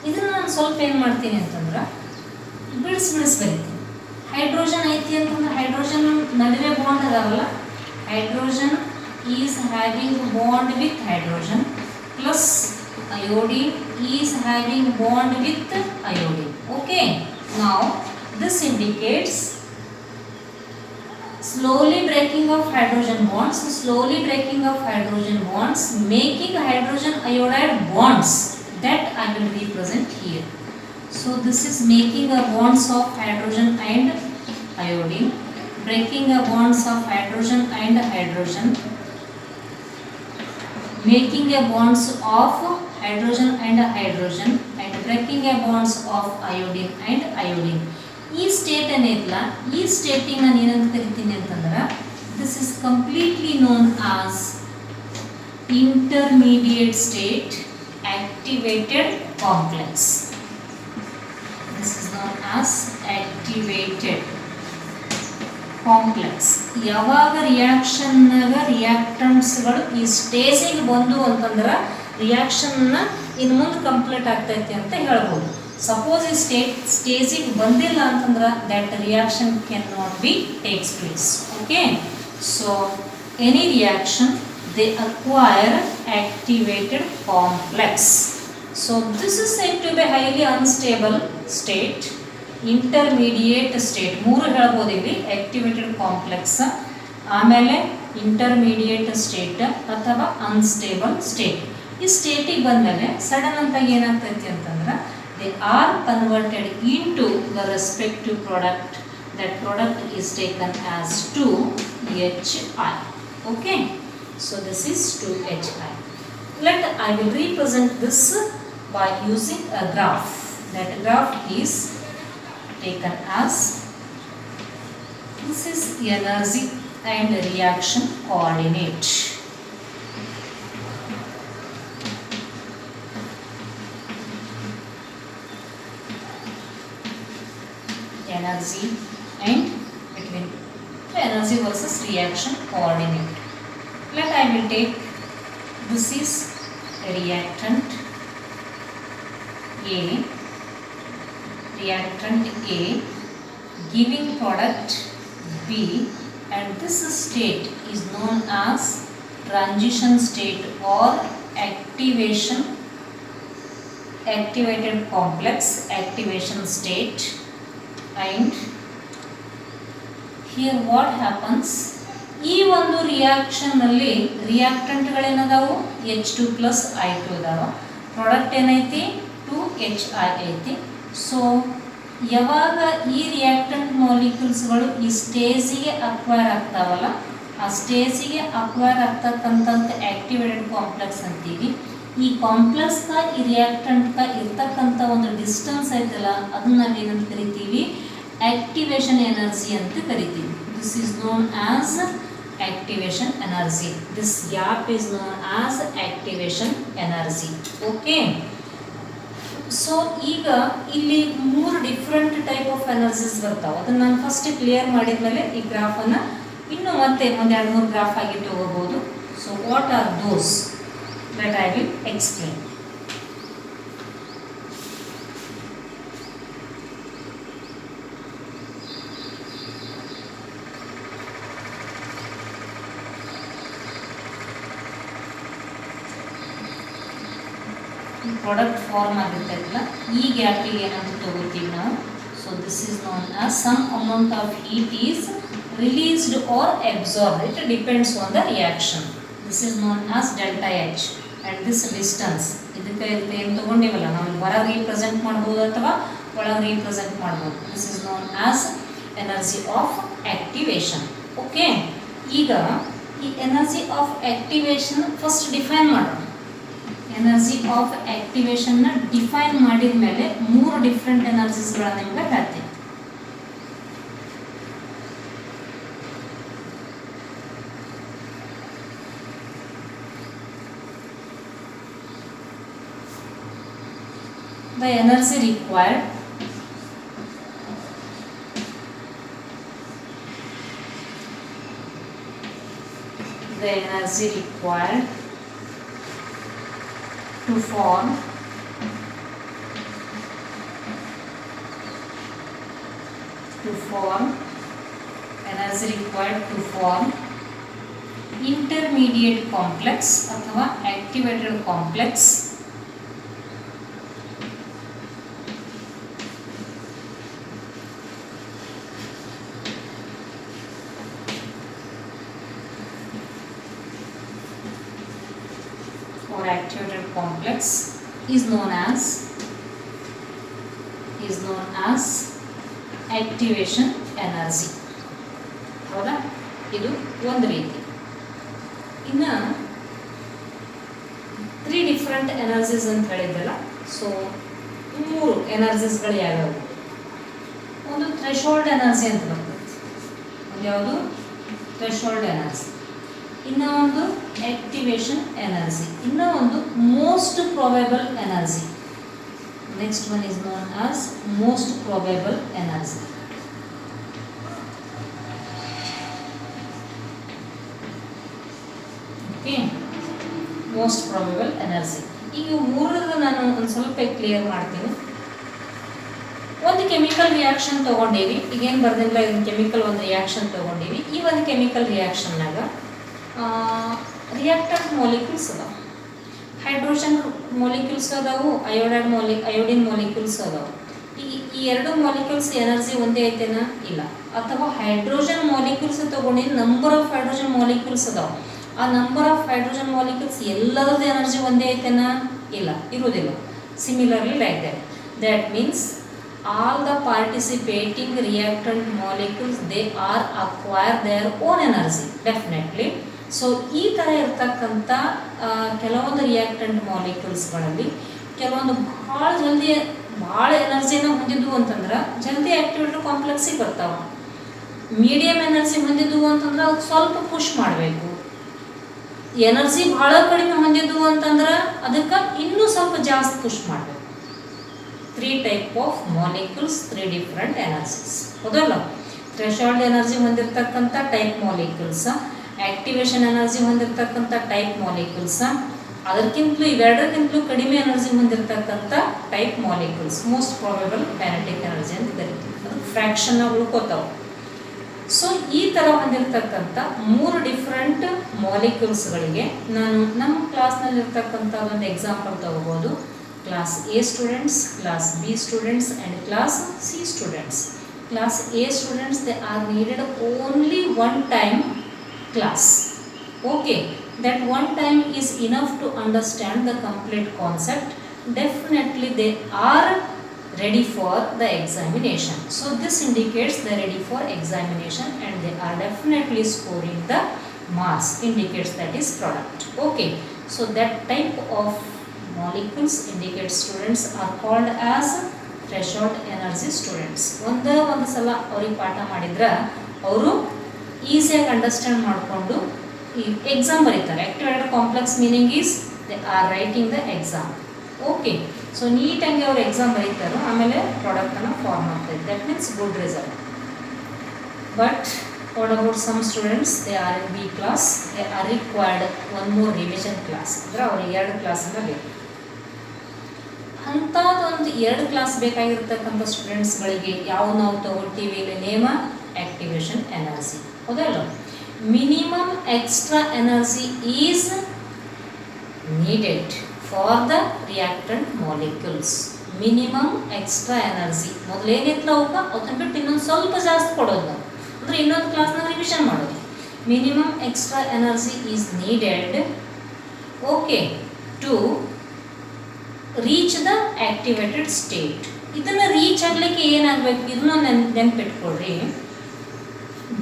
A: ಇದನ್ನು ನಾನು ಸ್ವಲ್ಪ ಏನು ಮಾಡ್ತೀನಿ ಅಂತಂದ್ರೆ ಬಿಡಿಸಿ ಬರೀತೀನಿ. ಹೈಡ್ರೋಜನ್ ಐತಿ ಅಂತಂದ್ರೆ ಹೈಡ್ರೋಜನ್ ನಡುವೆ ಬಾಂಡ್ ಅದಾವಲ್ಲ, hydrogen is having bond with hydrogen plus iodine is having bond with iodine. Okay, now this indicates slowly breaking of hydrogen bonds, making hydrogen iodide bonds that I will represent here. So this is making a bonds of hydrogen and iodine, breaking a bonds of hydrogen and hydrogen, making a bonds of hydrogen and hydrogen and breaking a bonds of iodine and iodine. ಈ state ಏನೈತಲ್ಲ, ಈ stating ನಾನು ಏನಂತ ಕರಿತೀನಿ ಅಂತಂದ್ರೆ this is completely known as intermediate state activated complex. This is known as activated complex. ಯಾವಾಗ ರಿಯಾಕ್ಷನ್ನಾಗ ರಿಯಾಕ್ಟೆಂಟ್ಸ್ಗಳು ಈ ಸ್ಟೇಜಿಗೆ ಬಂದು ಅಂತಂದ್ರೆ ರಿಯಾಕ್ಷನ್ನ ಇನ್ನು ಮುಂದೆ ಕಂಪ್ಲೀಟ್ ಆಗ್ತೈತಿ ಅಂತ ಹೇಳ್ಬೋದು. ಸಪೋಸ್ ಈ ಸ್ಟೇಜಿಗೆ ಬಂದಿಲ್ಲ ಅಂತಂದ್ರೆ that reaction can not be takes place. Okay, so any reaction they acquire activated complex. So this is said to be highly unstable state, intermediate state. ಮೂರು ಹೇಳ್ಬೋದು ಇಲ್ಲಿ, activated complex, ಆಮೇಲೆ intermediate state ಅಥವಾ unstable state. ಈ ಸ್ಟೇಟಿಗೆ ಬಂದಮೇಲೆ sudden ಅಂತ ಏನಾಗ್ತೈತಿ ಅಂತಂದ್ರೆ they are converted into the respective product. That product is taken as 2HI. Okay, so this is 2HI. I will represent this by using a graph. That graph is taken as, this is energy and reaction coordinate. Energy and between energy versus reaction coordinate. I will take, this is reactant A, giving product B, and this state is known as transition state or activated complex activation state. And here what happens, ಈ ಒಂದು reaction ಅಲ್ಲಿ ರಿಯಾಕ್ಟೆಂಟ್ಗಳೇನದಾವು H2 plus I2 ಅದಾವ, product ಏನೈತಿ 2HI ಐತಿ. So ಯಾವಾಗ ಈ reactant ಮಾಲಿಕ್ಯೂಲ್ಸ್ಗಳು ಈ ಸ್ಟೇಜಿಗೆ acquire ಆಗ್ತಾವಲ್ಲ, ಆ ಸ್ಟೇಜಿಗೆ ಅಕ್ವೈರ್ ಆಗ್ತಕ್ಕಂಥ ಆಕ್ಟಿವೇಟೆಡ್ ಕಾಂಪ್ಲೆಕ್ಸ್ ಅಂತೀವಿ. ಈ ಕಾಂಪ್ಲೆಕ್ಸ್ಗ ಈ ರಿಯಾಕ್ಟೆಂಟ್ಗ ಇರ್ತಕ್ಕಂಥ ಒಂದು ಡಿಸ್ಟೆನ್ಸ್ ಐತಲ್ಲ, ಅದನ್ನ ನಾವೇನಂತ ಕರಿತೀವಿ, ಆಕ್ಟಿವೇಶನ್ ಎನರ್ಜಿ ಅಂತ ಕರಿತೀವಿ. This is known as activation energy. This gap is known as activation energy. Okay, so ಈಗ ಇಲ್ಲಿ ಮೂರು ಡಿಫರೆಂಟ್ ಟೈಪ್ ಆಫ್ ಎನರ್ಜೀಸ್ ಬರ್ತಾವೆ. ಅದನ್ನ ನಾನು ಫಸ್ಟ್ ಕ್ಲಿಯರ್ ಮಾಡಿದ್ಮೇಲೆ ಈ ಗ್ರಾಫನ್ನು ಇನ್ನು ಮತ್ತೆ ಒಂದು 2-3 ಗ್ರಾಫ್ ಆಗಿಟ್ಟು ಹೋಗಬಹುದು. So what are those that I will explain. Product form ಆಗಿರ್ತೈತಲ್ಲ, ಈ ಗ್ಯಾಪಿಗೆ ಏನಂತ ತಗೋತೀವಿ ನಾವು. So this is known as some amount of heat is released or absorbed. It depends on the reaction. This is known as delta H. And this distance, ಇದಕ್ಕೆ ಏನು ತೊಗೊಂಡಿವಲ್ಲ ನಾವು, ಹೊರಗೆ ರೀಪ್ರೆಸೆಂಟ್ ಮಾಡ್ಬೋದು ಅಥವಾ ಒಳಗೆ ರೀಪ್ರೆಸೆಂಟ್ ಮಾಡ್ಬೋದು. This is known as energy of activation. Okay, ಈಗ ಈ energy of activation first define ಮಾಡೋಣ. ಎನರ್ಜಿ ಆಫ್ ಆಕ್ಟಿವೇಶನ್ನ ಡಿಫೈನ್ ಮಾಡಿದ ಮೇಲೆ ಮೂರು ಡಿಫ್ರೆಂಟ್ ಎನರ್ಜೀಸ್ಗಳನ್ನ ನಿಮಗೆ ಹೇಳ್ತೀನಿ. The energy required to form energy required to form intermediate complex ಅಥವಾ activated complex or activated complex is known as activation energy. ಹೌದಾ? ಇದು ಒಂದು ರೀತಿ. ಇನ್ನು ಡಿಫ್ರೆಂಟ್ ಎನರ್ಜೀಸ್ ಅಂತ ಹೇಳಿದ್ದಲ್ಲ. ಸೊ 3 ಎನರ್ಜೀಸ್ಗಳು ಯಾವ್ಯಾವು? ಒಂದು ಥ್ರೆಶೋಲ್ಡ್ ಎನರ್ಜಿ ಅಂತ ಬರ್ತದೆ, ಒಂದು ಯಾವುದು ಥ್ರೆಶೋಲ್ಡ್ ಎನರ್ಜಿ, ಇನ್ನೂ ಒಂದು ಆಕ್ಟಿವೇಶನ್ ಎನರ್ಜಿ, ಇನ್ನೂ ಒಂದು most probable energy. Next one is known as most probable energy. Okay, most probable energy. ಈಗ ಮೂರದ್ದು ನಾನು ಒಂದು ಸ್ವಲ್ಪ ಕ್ಲಿಯರ್ ಮಾಡ್ತೀನಿ. ಒಂದು ಕೆಮಿಕಲ್ ರಿಯಾಕ್ಷನ್ ತೊಗೊಂಡೀವಿ, ಈಗೇನು ಬರ್ದಿಲ್ಲ, ಇದನ್ನು ಕೆಮಿಕಲ್ ಒಂದು ರಿಯಾಕ್ಷನ್ ತೊಗೊಂಡೀವಿ. ಈ ಒಂದು ಕೆಮಿಕಲ್ ರಿಯಾಕ್ಷನ್ನಾಗ ರಿಯಾಕ್ಟೆಂಟ್ ಮಾಲಿಕ್ಯೂಲ್ಸ್ ಅದಾವೆ, ಹೈಡ್ರೋಜನ್ ಮಾಲಿಕ್ಯೂಲ್ಸ್ ಅದಾವು, ಅಯೋಡಿನ್ ಮಾಲಿಕ್ಯೂಲ್ಸ್ ಅದಾವೆ. ಈ ಎರಡು ಮಾಲಿಕ್ಯೂಲ್ಸ್ ಎನರ್ಜಿ ಒಂದೇ ಐತೆನಾ? ಇಲ್ಲ. ಅಥವಾ ಹೈಡ್ರೋಜನ್ ಮಾಲಿಕ್ಯೂಲ್ಸ್ ತೊಗೊಂಡು ನಂಬರ್ ಆಫ್ ಹೈಡ್ರೋಜನ್ ಮಾಲಿಕ್ಯೂಲ್ಸ್ ಅದಾವೆ, ಆ ನಂಬರ್ ಆಫ್ ಹೈಡ್ರೋಜನ್ ಮಾಲಿಕ್ಯೂಲ್ಸ್ ಎಲ್ಲರದ್ದು ಎನರ್ಜಿ ಒಂದೇ ಐತೆನಾ? ಇಲ್ಲ, ಇರುವುದಿಲ್ಲ. Similarly like that means all the participating reactant molecules, they are acquire their own energy definitely. So ಈ ಥರ ಇರ್ತಕ್ಕಂಥ ಕೆಲವೊಂದು ರಿಯಾಕ್ಟೆಂಟ್ ಮಾಲಿಕ್ಯೂಲ್ಸ್ಗಳಲ್ಲಿ ಕೆಲವೊಂದು ಭಾಳ ಎನರ್ಜಿನ ಹೊಂದಿದ್ವು ಅಂತಂದ್ರೆ ಜಲ್ದಿ ಆಕ್ಟಿವೇಟರ್ ಕಾಂಪ್ಲೆಕ್ಸಿಗೆ ಬರ್ತಾವೆ. ಮೀಡಿಯಮ್ ಎನರ್ಜಿ ಹೊಂದಿದ್ವು ಅಂತಂದ್ರೆ ಅವ್ಕೆ ಸ್ವಲ್ಪ ಪುಷ್ ಮಾಡಬೇಕು. ಎನರ್ಜಿ ಭಾಳ ಕಡಿಮೆ ಹೊಂದಿದ್ವು ಅಂತಂದ್ರೆ ಅದಕ್ಕೆ ಇನ್ನೂ ಸ್ವಲ್ಪ ಜಾಸ್ತಿ ಪುಷ್ ಮಾಡಬೇಕು. 3 type of molecules, 3 different energies. ಹೌದಲ್ಲ? ಥ್ರೆಶೋಲ್ಡ್ ಎನರ್ಜಿ ಹೊಂದಿರತಕ್ಕಂಥ ಟೈಪ್ ಮಾಲಿಕ್ಯೂಲ್ಸ್, ಆಕ್ಟಿವೇಶನ್ ಎನರ್ಜಿ ಹೊಂದಿರತಕ್ಕಂಥ ಟೈಪ್ ಮಾಲಿಕ್ಯೂಲ್ಸ್, ಅದಕ್ಕಿಂತಲೂ ಇವೆರಡಕ್ಕಿಂತಲೂ ಕಡಿಮೆ ಎನರ್ಜಿ ಹೊಂದಿರತಕ್ಕಂಥ type molecules, most probable kinetic energy ಅಂತ ಕರಿತೀವಿ. ಅದು ಫ್ರ್ಯಾಕ್ಷನ್ ಉಳ್ಕೋತಾವೆ. ಸೊ ಈ ಥರ ಹೊಂದಿರತಕ್ಕಂಥ 3 ಡಿಫ್ರೆಂಟ್ ಮಾಲಿಕ್ಯೂಲ್ಸ್ಗಳಿಗೆ ನಾನು ನಮ್ಮ ಕ್ಲಾಸ್ನಲ್ಲಿರ್ತಕ್ಕಂಥ ಒಂದು ಎಕ್ಸಾಂಪಲ್ ತಗೋಬೋದು. Class A students, class B students and class C students. Class A students, they are needed only one time class. Okay, that one time is enough to understand the complete concept. Definitely they are ready for the examination. So this indicates they are ready for examination and they are definitely scoring the marks, indicates that is product. Okay, so that type of molecules indicates students are called as threshold energy students. ಒಂದು ಸಲ ಅವ್ರಿಗೆ ಪಾಠ ಮಾಡಿದ್ರೆ ಅವರು ಈಸಿಯಾಗಿ understand ಮಾಡಿಕೊಂಡು ಈ exam ಬರೀತಾರೆ. Activated complex meaning is they are writing the exam. Okay, so ನೀಟಾಗಿ ಅವರು ಎಕ್ಸಾಮ್ ಬರೀತಾರೋ ಆಮೇಲೆ ಪ್ರಾಡಕ್ಟನ್ನು ಫಾರ್ಮ್ ಆಗ್ತದೆ. That means good result. But what about some students, they are in B class, they are required one more revision class. ಅಂದರೆ ಅವ್ರಿಗೆ 2 ಕ್ಲಾಸನ್ನು ಬೇಕು. ಅಂಥದ್ದೊಂದು 2 ಕ್ಲಾಸ್ ಬೇಕಾಗಿರ್ತಕ್ಕಂಥ ಸ್ಟೂಡೆಂಟ್ಸ್ಗಳಿಗೆ ಯಾವ ನಾವು ತಗೊಳ್ತೀವಿ ಇಲ್ಲಿ ನೇಮ ಆಕ್ಟಿವೇಶನ್ ಎನರ್ಜಿ. ಹೌದಲ್ಲ? Minimum extra energy is needed for the reactant molecules. Minimum extra energy ಮೊದಲೇನಿತ್ತು ಅವಕ್ಕೆ ಅದನ್ನು ಬಿಟ್ಟು ಇನ್ನೊಂದು ಸ್ವಲ್ಪ ಜಾಸ್ತಿ ಕೊಡೋದು ನಾವು, ಅಂದರೆ ಇನ್ನೊಂದು ಕ್ಲಾಸ್ನಾಗ ರಿವಿಷನ್ ಮಾಡೋದು. Minimum extra energy is needed, okay, to reach the activated state. ಇದನ್ನು ರೀಚ್ ಆಗಲಿಕ್ಕೆ ಏನಾಗಬೇಕು? ಇದನ್ನು ನೆನ್ಪಿಟ್ಕೊಳ್ರಿ.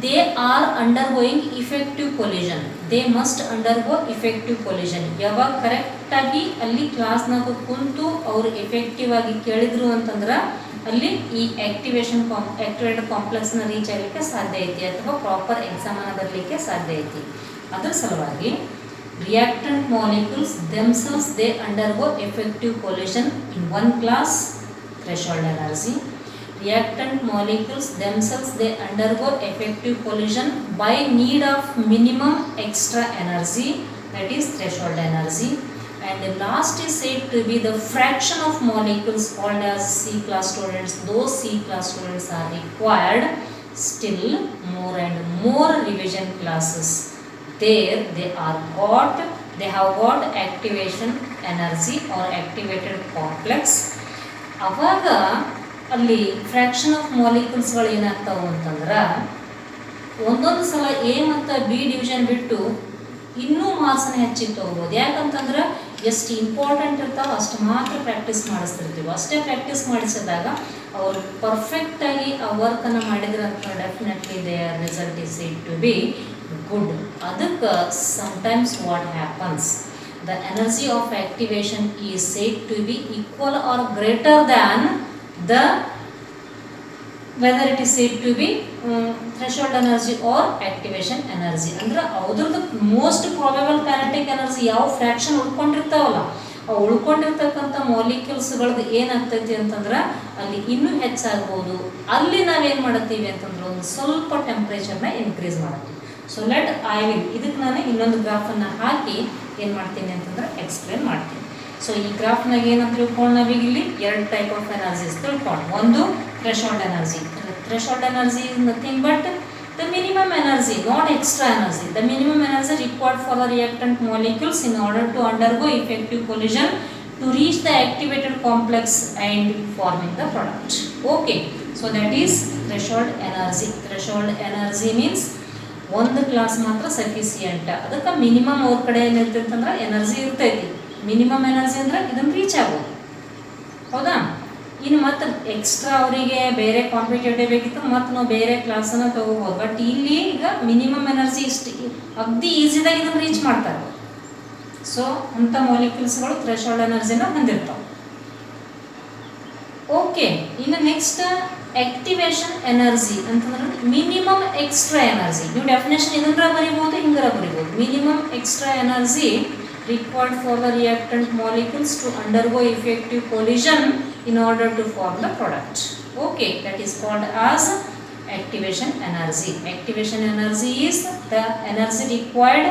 A: They are undergoing effective collision. They must undergo effective collision. ಯಾವಾಗ ಕರೆಕ್ಟಾಗಿ ಅಲ್ಲಿ ಕ್ಲಾಸ್ನಾಗ ಕುಂತು ಅವರು ಎಫೆಕ್ಟಿವ್ ಆಗಿ ಕೇಳಿದ್ರು ಅಂತಂದ್ರೆ ಅಲ್ಲಿ ಈ ಆಕ್ಟಿವೇಟೆಡ್ ಕಾಂಪ್ಲೆಕ್ಸ್ನ ರೀಚ್ ಆಗಲಿಕ್ಕೆ ಸಾಧ್ಯ ಐತಿ, ಅಥವಾ ಪ್ರಾಪರ್ ಎಕ್ಸಾಮನ್ನು ಬರಲಿಕ್ಕೆ ಸಾಧ್ಯ ಐತಿ. ಅದರ ಸಲುವಾಗಿ reactant molecules themselves, they undergo effective collision in one class, threshold energy. Reactant molecules themselves, they undergo effective collision by need of minimum extra energy, that is threshold energy. And the last is said to be the fraction of molecules called as C class students. Those C class students are required still more and more revision classes. There they have got activation energy or activated complex. ಅವಾಗ ಅಲ್ಲಿ fraction of ಮಾಲಿಕ್ಯೂಲ್ಸ್ಗಳು ಏನಾಗ್ತಾವೆ ಅಂತಂದ್ರೆ ಒಂದೊಂದು ಸಲ A ಮತ್ತು B division ಬಿಟ್ಟು ಇನ್ನೂ ಮಾರ್ಕ್ಸನ್ನ ಹೆಚ್ಚಿಗೆ ತೊಗೋಬೋದು. ಯಾಕಂತಂದ್ರೆ ಎಷ್ಟು ಇಂಪಾರ್ಟೆಂಟ್ ಇರ್ತಾವೆ ಅಷ್ಟು ಮಾತ್ರ ಪ್ರಾಕ್ಟೀಸ್ ಮಾಡಿಸ್ತಿರ್ತೀವಿ. ಅಷ್ಟೇ ಪ್ರಾಕ್ಟೀಸ್ ಮಾಡಿಸಿದಾಗ ಅವರು ಪರ್ಫೆಕ್ಟಾಗಿ ಆ ವರ್ಕನ್ನು ಮಾಡಿದ್ರೆ ಅಂತ definitely their result is said to be good. ಅದಕ್ಕೆ sometimes what happens, the energy of activation is said to be equal or greater than the whether it is said to be threshold energy or activation energy. ಅಂದ್ರೆ ಅದ್ರದ್ದು most probable kinetic energy ಯಾವ fraction ಉಳ್ಕೊಂಡಿರ್ತಾವಲ್ಲ ಆ ಉಳ್ಕೊಂಡಿರ್ತಕ್ಕಂಥ ಮಾಲಿಕ್ಯೂಲ್ಸ್ಗಳದ್ದು ಏನಾಗ್ತೈತಿ ಅಂತಂದ್ರೆ ಅಲ್ಲಿ ಇನ್ನೂ ಹೆಚ್ಚಾಗ್ಬೋದು. ಅಲ್ಲಿ ನಾವೇನು ಮಾಡ್ತೀವಿ ಅಂತಂದ್ರೆ ಒಂದು ಸ್ವಲ್ಪ ಟೆಂಪ್ರೇಚರ್ನ ಇನ್ಕ್ರೀಸ್ ಮಾಡ್ತೀವಿ. ಸೊ ಲೆಟ್ ಐ ವಿಲ್ ಇದಕ್ಕೆ ನಾನು ಇನ್ನೊಂದು ಗ್ರಾಫನ್ನು ಹಾಕಿ ಏನು ಮಾಡ್ತೀನಿ ಅಂತಂದ್ರೆ ಎಕ್ಸ್ಪ್ಲೇನ್ ಮಾಡ್ತೀನಿ. ಸೊ ಈ ಗ್ರಾಫ್ನಾಗ ಏನಂತ ತಿಳ್ಕೊಂಡು ನಾವೀಗ ಇಲ್ಲಿ ಎರಡು ಟೈಪ್ ಆಫ್ ಎನರ್ಜೀಸ್ ತಿಳ್ಕೊಂಡು, ಒಂದು threshold energy. Threshold energy is nothing but the minimum energy, not extra energy, the minimum energy required for the reactant molecules in order to undergo effective collision to reach the activated complex and forming the product. Okay, so that is threshold energy. Threshold energy means ಒಂದು class ಮಾತ್ರ sufficient, ಅದಕ್ಕೆ minimum ಅವ್ರ ಕಡೆ ಏನಿರ್ತೈತೆ ಅಂದ್ರೆ energy ಇರ್ತೈತಿ. Minimum energy ಅಂದ್ರೆ ಇದನ್ನು reach ಆಗೋದು, ಹೌದಾ? ಇನ್ನು ಮತ್ತು ಎಕ್ಸ್ಟ್ರಾ ಅವರಿಗೆ ಬೇರೆ ಕಾಂಪಿಟೇಟಿವ್ ಬೇಕಿತ್ತು ಮತ್ತು ನಾವು ಬೇರೆ ಕ್ಲಾಸನ್ನು ತಗೋಬೋದು. ಬಟ್ ಇಲ್ಲಿ ಈಗ ಮಿನಿಮಮ್ ಎನರ್ಜಿ ಇಷ್ಟು ಅಗ್ದಿ ಈಸಿದಾಗ ಇದನ್ನು ರೀಚ್ ಮಾಡ್ತಾರೆ. ಸೊ ಅಂಥ ಮಾಲಿಕ್ಯೂಲ್ಸ್ಗಳು ಥ್ರೆಶೋಲ್ಡ್ ಎನರ್ಜಿನ ಹೊಂದಿರ್ತಾವೆ. ಓಕೆ, ಇನ್ನು ನೆಕ್ಸ್ಟ್ ಆಕ್ಟಿವೇಶನ್ ಎನರ್ಜಿ ಅಂತಂದ್ರೆ ಮಿನಿಮಮ್ ಎಕ್ಸ್ಟ್ರಾ ಎನರ್ಜಿ. ನೀವು ಡೆಫಿನೇಷನ್ ಇದನ್ನ ಬರಿಬೋದು, ಹಿಂಗರ ಬರಿಬೋದು. Minimum extra energy required for the reactant molecules to undergo effective collision in order to form the product. Okay, that is called as activation energy. Activation energy is the energy required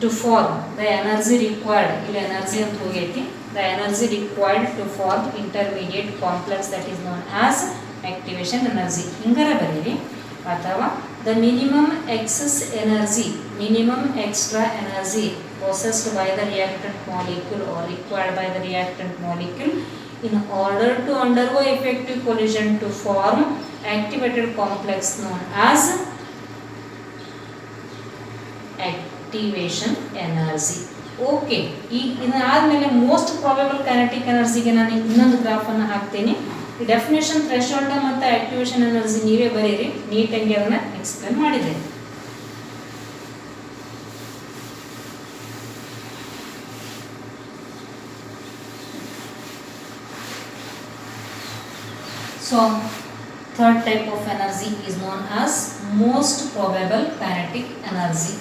A: to form, the energy required, ಇಲ್ಲಿ energy ಅಂತ ಹೋಗೈತಿ, the energy required to form intermediate complex that is known as activation energy. ಹಿಂಗರ ಬರೀರಿ. ಅಥವಾ the minimum excess energy, minimum extra energy possessed by the reactant molecule or required by the reactant molecule in order to undergo effective collision to form activated complex known as activation energy. Okay, ಇದಾದ್ಮೇಲೆ most probable kinetic ಎನರ್ಜಿಗೆ ನಾನು ಇನ್ನೊಂದು ಗ್ರಾಫನ್ನು ಹಾಕ್ತೀನಿ. ಈ definition threshold ಮತ್ತು activation energy ನೀವೇ ಬರೀರಿ, ನೀಟಾಗಿ ಅದನ್ನು ಎಕ್ಸ್ಪ್ಲೇನ್ ಮಾಡಿದ್ದೇನೆ. So third type of energy is known as most probable kinetic energy.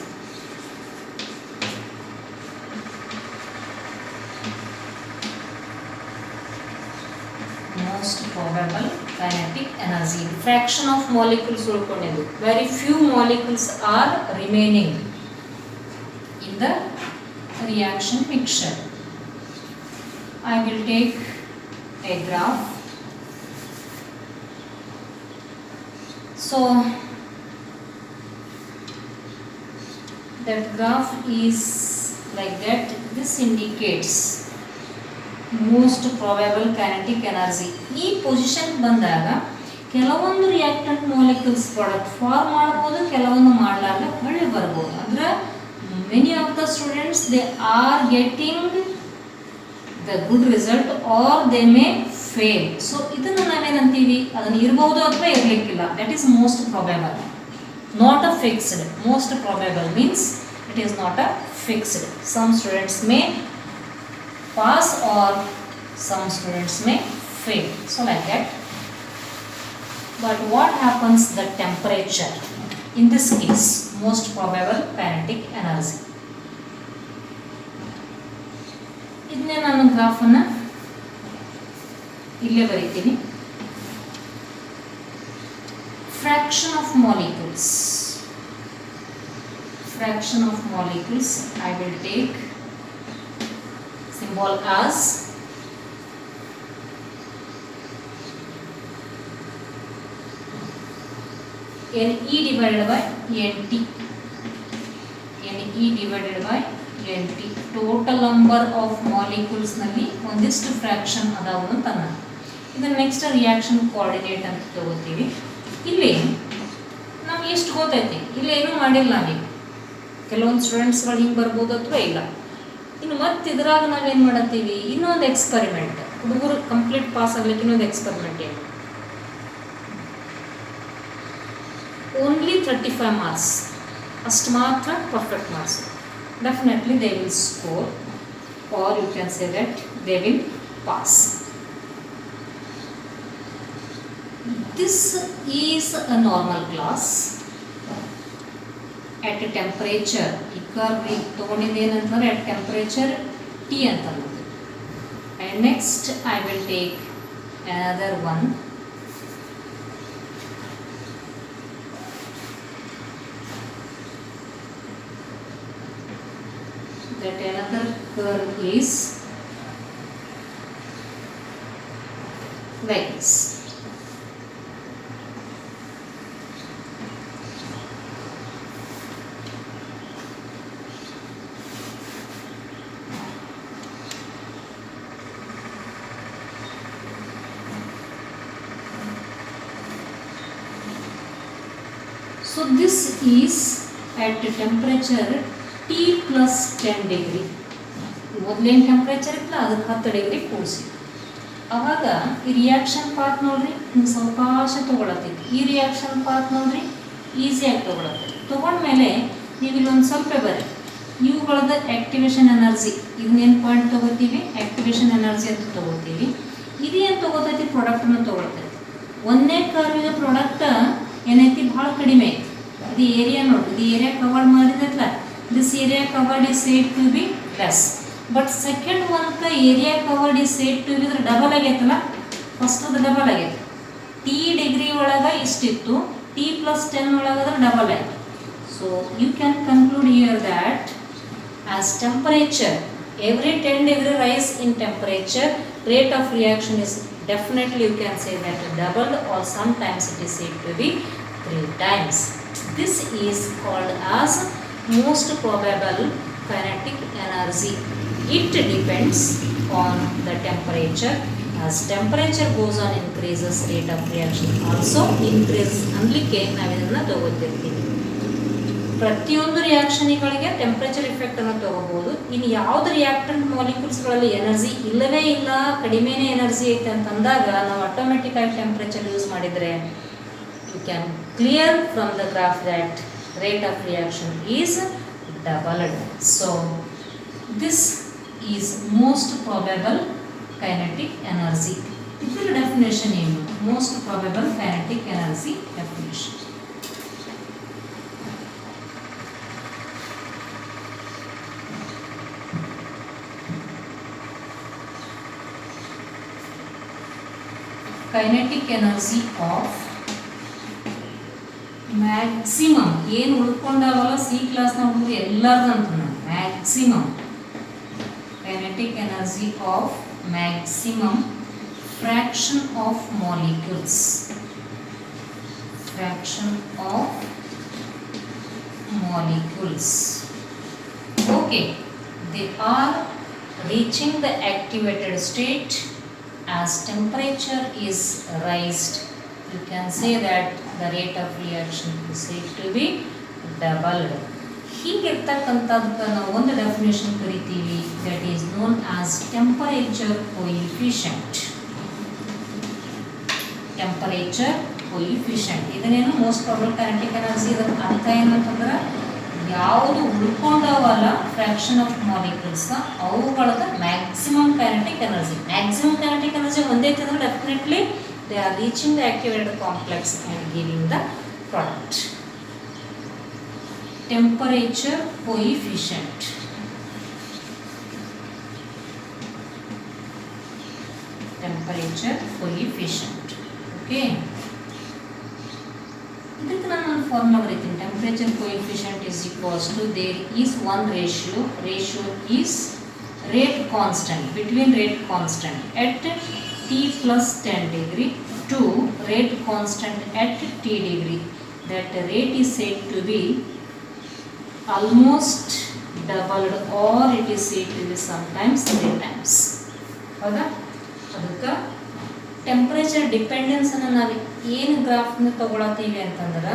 A: Most probable kinetic energy. Fraction of molecules ulkondidu. Very few molecules are remaining in the reaction mixture. I will take a graph. So that graph is like that. This indicates most probable kinetic energy. ಈ position ಬಂದಾಗ ಕೆಲವೊಂದು reactant molecules product form ಮಾಡಬಹುದು, ಕೆಲವೊಂದು ಮಾಡಲಾರ್ದೆ ಹೊಳ್ಳಿ ಬರ್ಬೋದು. ಅಂದ್ರೆ many of the students they are getting the good result or they may fail. So ಇದನ್ನು ನಾವೇನಂತೀವಿ, ಅದನ್ನು ಇರಬಹುದು ಅಥವಾ ಇರಲಿಕ್ಕಿಲ್ಲ. That is most probable, not a fixed. Most probable means it is not a fixed. Some students may pass or some students may fail. So like that. But what happens the temperature? In this case, most probable kinetic energy. ಇದನ್ನೇ ನಾನು ಗ್ರಾಫನ್ನು ಇಲ್ಲೇ ಬರೀತೀನಿ. Fraction of molecules. Fraction of molecules. I will take symbol as Ne divided by Nt. Ne divided by Nt. Total number of molecules ನಲ್ಲಿ ಒಂದಿಷ್ಟು fraction ಅದಾವು ಅಂತ ನಾನು. ಇದನ್ನ ನೆಕ್ಸ್ಟ್ ರಿಯಾಕ್ಷನ್ ಕೋಆರ್ಡಿನೇಟ್ ಅಂತ ತಗೋತೀವಿ. ಇಲ್ಲಿ ನಮ್ಗೆ ಎಷ್ಟು ಗೊತ್ತೈತಿ, ಇಲ್ಲಿ ಏನೂ ಮಾಡಿಲ್ಲ ನಾವೀಗ. ಕೆಲವೊಂದು ಸ್ಟೂಡೆಂಟ್ಸ್ಗಳು ಹಿಂಗೆ ಬರ್ಬೋದು ಅಥವಾ ಇಲ್ಲ. ಇನ್ನು ಮತ್ತೆ ಇದ್ರಾಗ ನಾವೇನು ಮಾಡತ್ತೀವಿ, ಇನ್ನೊಂದು ಎಕ್ಸ್ಪರಿಮೆಂಟ್. ಹುಡುಗರು ಕಂಪ್ಲೀಟ್ ಪಾಸ್ ಆಗ್ಲಿಕ್ಕೆ ಇನ್ನೊಂದು ಎಕ್ಸ್ಪರಿಮೆಂಟ್ ಏನು, ಓನ್ಲಿ 35 ಮಾರ್ಕ್ಸ್ ಅಷ್ಟು ಮಾತ್ರ perfect marks. definitely they will score, or you can say that they will pass. This is a normal class at a temperature. ಈ ಕರ್ವ್ ತಗೊಂಡಿದ್ದು ಏನಂತಂದ್ರೆ at temperature T ಅಂತ ಅನ್ನೋದು. And next I will take another one. That another curve is like this. So this is at temperature T plus 10 degree. ಮೊದಲೇನು temperature ಇತ್ತಲ್ಲ ಅದಕ್ಕೆ 10 degree ಕೂಡಿಸಿ. ಆವಾಗ ಈ ರಿಯಾಕ್ಷನ್ ಪಾತ್ ನೋಡ್ರಿ ಹಿಂಗೆ ಸಾವಕಾಶ ತೊಗೊಳತ್ತೈತಿ. ಈ ರಿಯಾಕ್ಷನ್ ಪಾತ್ ನೋಡ್ರಿ ಈಸಿಯಾಗಿ ತೊಗೊಳತ್ತೈತಿ. ತೊಗೊಂಡ್ಮೇಲೆ ನೀವು ಇಲ್ಲೊಂದು ಸ್ವಲ್ಪ ಬರ್ರಿ, ಇವುಗಳದ್ದು ಆ್ಯಕ್ಟಿವೇಶನ್ ಎನರ್ಜಿ, ಇದನ್ನೇನು ಪಾಯಿಂಟ್ ತೊಗೋತೀವಿ, ಆ್ಯಕ್ಟಿವೇಶನ್ ಎನರ್ಜಿ ಅಂತ ತೊಗೋತೀವಿ. ಇದೇನು ತೊಗೋತೈತಿ, ಪ್ರಾಡಕ್ಟನ್ನು ತೊಗೊಳ್ತೈತಿ. ಒಂದೇ ಕರ್ವಿನ ಪ್ರಾಡಕ್ಟ್ ಏನೈತಿ ಭಾಳ ಕಡಿಮೆ ಐತಿ. ಇದು ಏರಿಯಾ ನೋಡ್ರಿ, ಇದು ಏರಿಯಾ ಕವರ್ ಮಾಡಿದೈತಲ್ಲ, this area covered is said to be less. But second ಒನ್ಕ area covered is said to be ಇದ್ರ ಡಬಲ್ ಆಗೈತಲ್ಲ, ಫಸ್ಟ್ ಅದು ಡಬಲ್ ಆಗೈತೆ. ಟಿ ಡಿಗ್ರಿ ಒಳಗೆ ಇಷ್ಟಿತ್ತು, ಟಿ ಪ್ಲಸ್ 10 ಒಳಗಾದ್ರೆ ಡಬಲ್ ಆಯಿತು. So you can conclude here that as temperature every 10 degree rise in temperature, rate of reaction is definitely, you can say that doubled, or sometimes it is said to be 3 times. This is called as most probable kinetic energy. It depends on the temperature. As temperature goes on increases, rate of reaction also increases. ಅನ್ಲಿಕ್ಕೆ ನಾವು ಇದನ್ನು ತಗೋತಿರ್ತೀವಿ. ಪ್ರತಿಯೊಂದು ರಿಯಾಕ್ಷನ್ಗಳಿಗೆ temperature effect ಅನ್ನು ತಗೋಬಹುದು. ಇನ್ನು ಯಾವ್ದು reactant ಮಾಲಿಕ್ಯೂಲ್ಸ್ಗಳಲ್ಲಿ energy ಇಲ್ಲವೇ ಇಲ್ಲ, ಕಡಿಮೆನೇ ಎನರ್ಜಿ ಐತೆ ಅಂತಂದಾಗ ನಾವು ಆಟೋಮೆಟಿಕ್ ಆಗಿ ಟೆಂಪರೇಚರ್ ಯೂಸ್ ಮಾಡಿದರೆ you can clear from the graph that rate of reaction is doubled. So this is most probable kinetic energy. ಇದರ definition ಏನು? Most probable kinetic energy definition. Kinetic energy of maximum ಏನು ಉಳ್ಕೊಂಡಾವಲ್ಲ C ಕ್ಲಾಸ್ನ ಹುಡುಗರು ಎಲ್ಲರದು ಅಂತ maximum kinetic energy of maximum fraction of molecules, fraction of molecules. Okay, they are reaching the activated state as temperature is raised. You can say that the rate of reaction is said to be doubled. ಹೀಗಿರ್ತಕ್ಕಂಥದ್ದಕ್ಕೆ ನಾವು ಒಂದು definition ಕರಿತೀವಿ, that is known as temperature coefficient. Temperature coefficient ಇದನ್ನೇನು most probable kinetic energy. ಇದಕ್ಕೆ ಅರ್ಥ ಏನಂತಂದ್ರೆ ಯಾವುದು ಉಳ್ಕೊಂಡವಲ್ಲ fraction of molecules ಅವುಗಳದ maximum kinetic energy. Maximum kinetic energy ಒಂದೇ ಐತೆ ಅಂದ್ರೆ definitely they are reaching the activated complex and giving the product. Temperature coefficient. Temperature coefficient. Okay, ಇದಕ್ಕೆ ನಾನು ಒಂದು ಫಾರ್ಮುಲಾ ಬರೀತೀನಿ. Temperature coefficient is equals to there is one ratio is rate constant between rate constant at T plus 10 degree to rate constant at T degree. That rate is said to be almost doubled or it is said to be sometimes 3 times. ಹೌದಾ? ಅದಕ್ಕೆ temperature ಡಿಪೆಂಡೆನ್ಸನ್ನು ನಾವು ಏನು ಗ್ರಾಫ್ನ ತೊಗೊಳತ್ತೀವಿ ಅಂತಂದ್ರೆ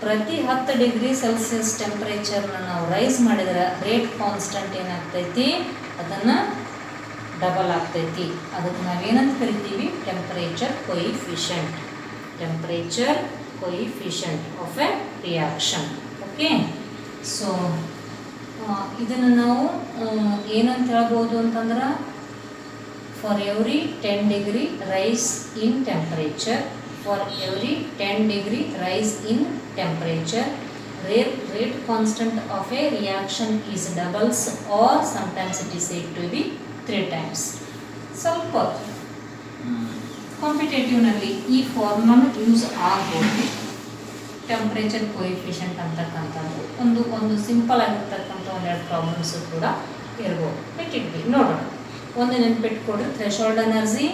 A: ಪ್ರತಿ 10 degree Celsius ಟೆಂಪರೇಚರ್ನ ನಾವು rice ಮಾಡಿದ್ರೆ rate constant ಏನಾಗ್ತೈತಿ, ಅದನ್ನು ಡಬಲ್ ಆಗ್ತೈತಿ. ಅದಕ್ಕೆ ನಾವೇನಂತ ಕರಿತೀವಿ, temperature coefficient. Temperature coefficient of a reaction. Okay, so ಇದನ್ನು ನಾವು ಏನಂತ ಹೇಳ್ಬೋದು ಅಂತಂದ್ರೆ, for every 10 degree rise in temperature, for every 10 degree rise in temperature, rate constant of a reaction is doubles, or sometimes it is said to be 3 times. ಸ್ವಲ್ಪ ಕಾಂಪಿಟೇಟಿವ್ನಲ್ಲಿ ಈ ಫಾರ್ಮನ್ನು use ಆಗ್ಬೋದು. Temperature coefficient ಅಂತಕ್ಕಂಥದ್ದು ಒಂದು ಸಿಂಪಲ್ ಆಗಿರ್ತಕ್ಕಂಥ ಒಂದೆರಡು problems ಕೂಡ ಇರ್ಬೋದು. ಬಿಟ್ಟಿದ್ವಿ ನೋಡೋಣ. ಒಂದು ನೆನ್ಪಿಟ್ಕೊಡ್ರಿ, threshold energy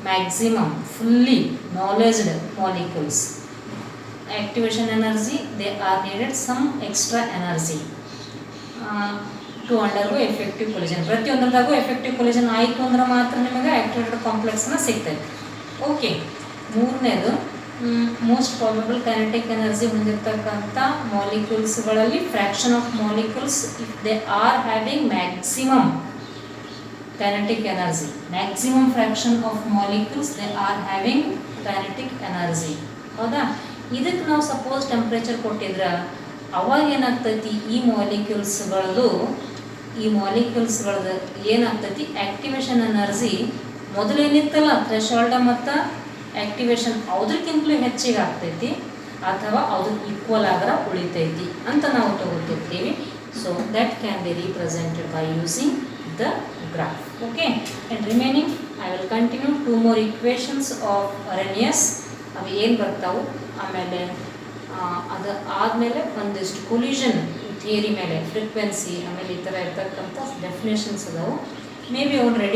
A: maximum fully knowledged molecules. activation energy, they are needed some extra energy to undergo effective collision. ಪ್ರತಿಯೊಂದರದಾಗೂ ಎಫೆಕ್ಟಿವ್ ಕೊಲಿಷನ್ ಆಯಿತು ಅಂದ್ರೆ ಮಾತ್ರ ನಿಮಗೆ ಆಕ್ಟಿವೇಟೆಡ್ ಕಾಂಪ್ಲೆಕ್ಸ್ನ ಸಿಗ್ತದೆ. ಓಕೆ, ಮೂರನೇದು ಮೋಸ್ಟ್ ಪ್ರಾಬಬಲ್ ಕೈನೆಟಿಕ್ ಎನರ್ಜಿ ಹೊಂದಿರತಕ್ಕಂಥ ಮಾಲಿಕ್ಯೂಲ್ಸ್ಗಳಲ್ಲಿ fraction of molecules if they are having maximum kinetic energy, maximum fraction of molecules they are having kinetic energy. ಹೌದಾ? ಇದಕ್ಕೆ ನಾವು ಸಪೋಸ್ ಟೆಂಪ್ರೇಚರ್ ಕೊಟ್ಟಿದ್ರೆ ಅವಾಗ ಏನಾಗ್ತೈತಿ, ಈ ಮಾಲಿಕ್ಯೂಲ್ಸ್ಗಳದ್ದು ಏನಾಗ್ತೈತಿ, ಆ್ಯಕ್ಟಿವೇಶನ್ ಎನರ್ಜಿ ಮೊದಲೇನಿತ್ತಲ್ಲ ಥ್ರೆಶೋಲ್ಡ್ ಮತ್ತು ಆ್ಯಕ್ಟಿವೇಶನ್ ಅದಕ್ಕಿಂತಲೂ ಹೆಚ್ಚಿಗೆ ಆಗ್ತೈತಿ ಅಥವಾ ಅದಕ್ಕೆ ಈಕ್ವಲ್ ಆಗರ ಉಳಿತೈತಿ ಅಂತ ನಾವು ತಗೋತಿರ್ತೀವಿ. So that can be represented by using the graph. Okay, and remaining I will continue 2 more equations of Arrhenius. ಅವು ಏನು ಬರ್ತಾವು, ಆಮೇಲೆ ಅದು ಆದಮೇಲೆ ಒಂದಿಷ್ಟು ಕೊಲ್ಯೂಷನ್ ಥಿಯರಿ ಮೇಲೆ ಫ್ರೀಕ್ವೆನ್ಸಿ, ಆಮೇಲೆ ಈ ಥರ ಇರ್ತಕ್ಕಂಥ ಡೆಫಿನೇಷನ್ಸ್ ಅದಾವು. ಮೇ ಬಿ ಅವ್ನು ರೆಡಿ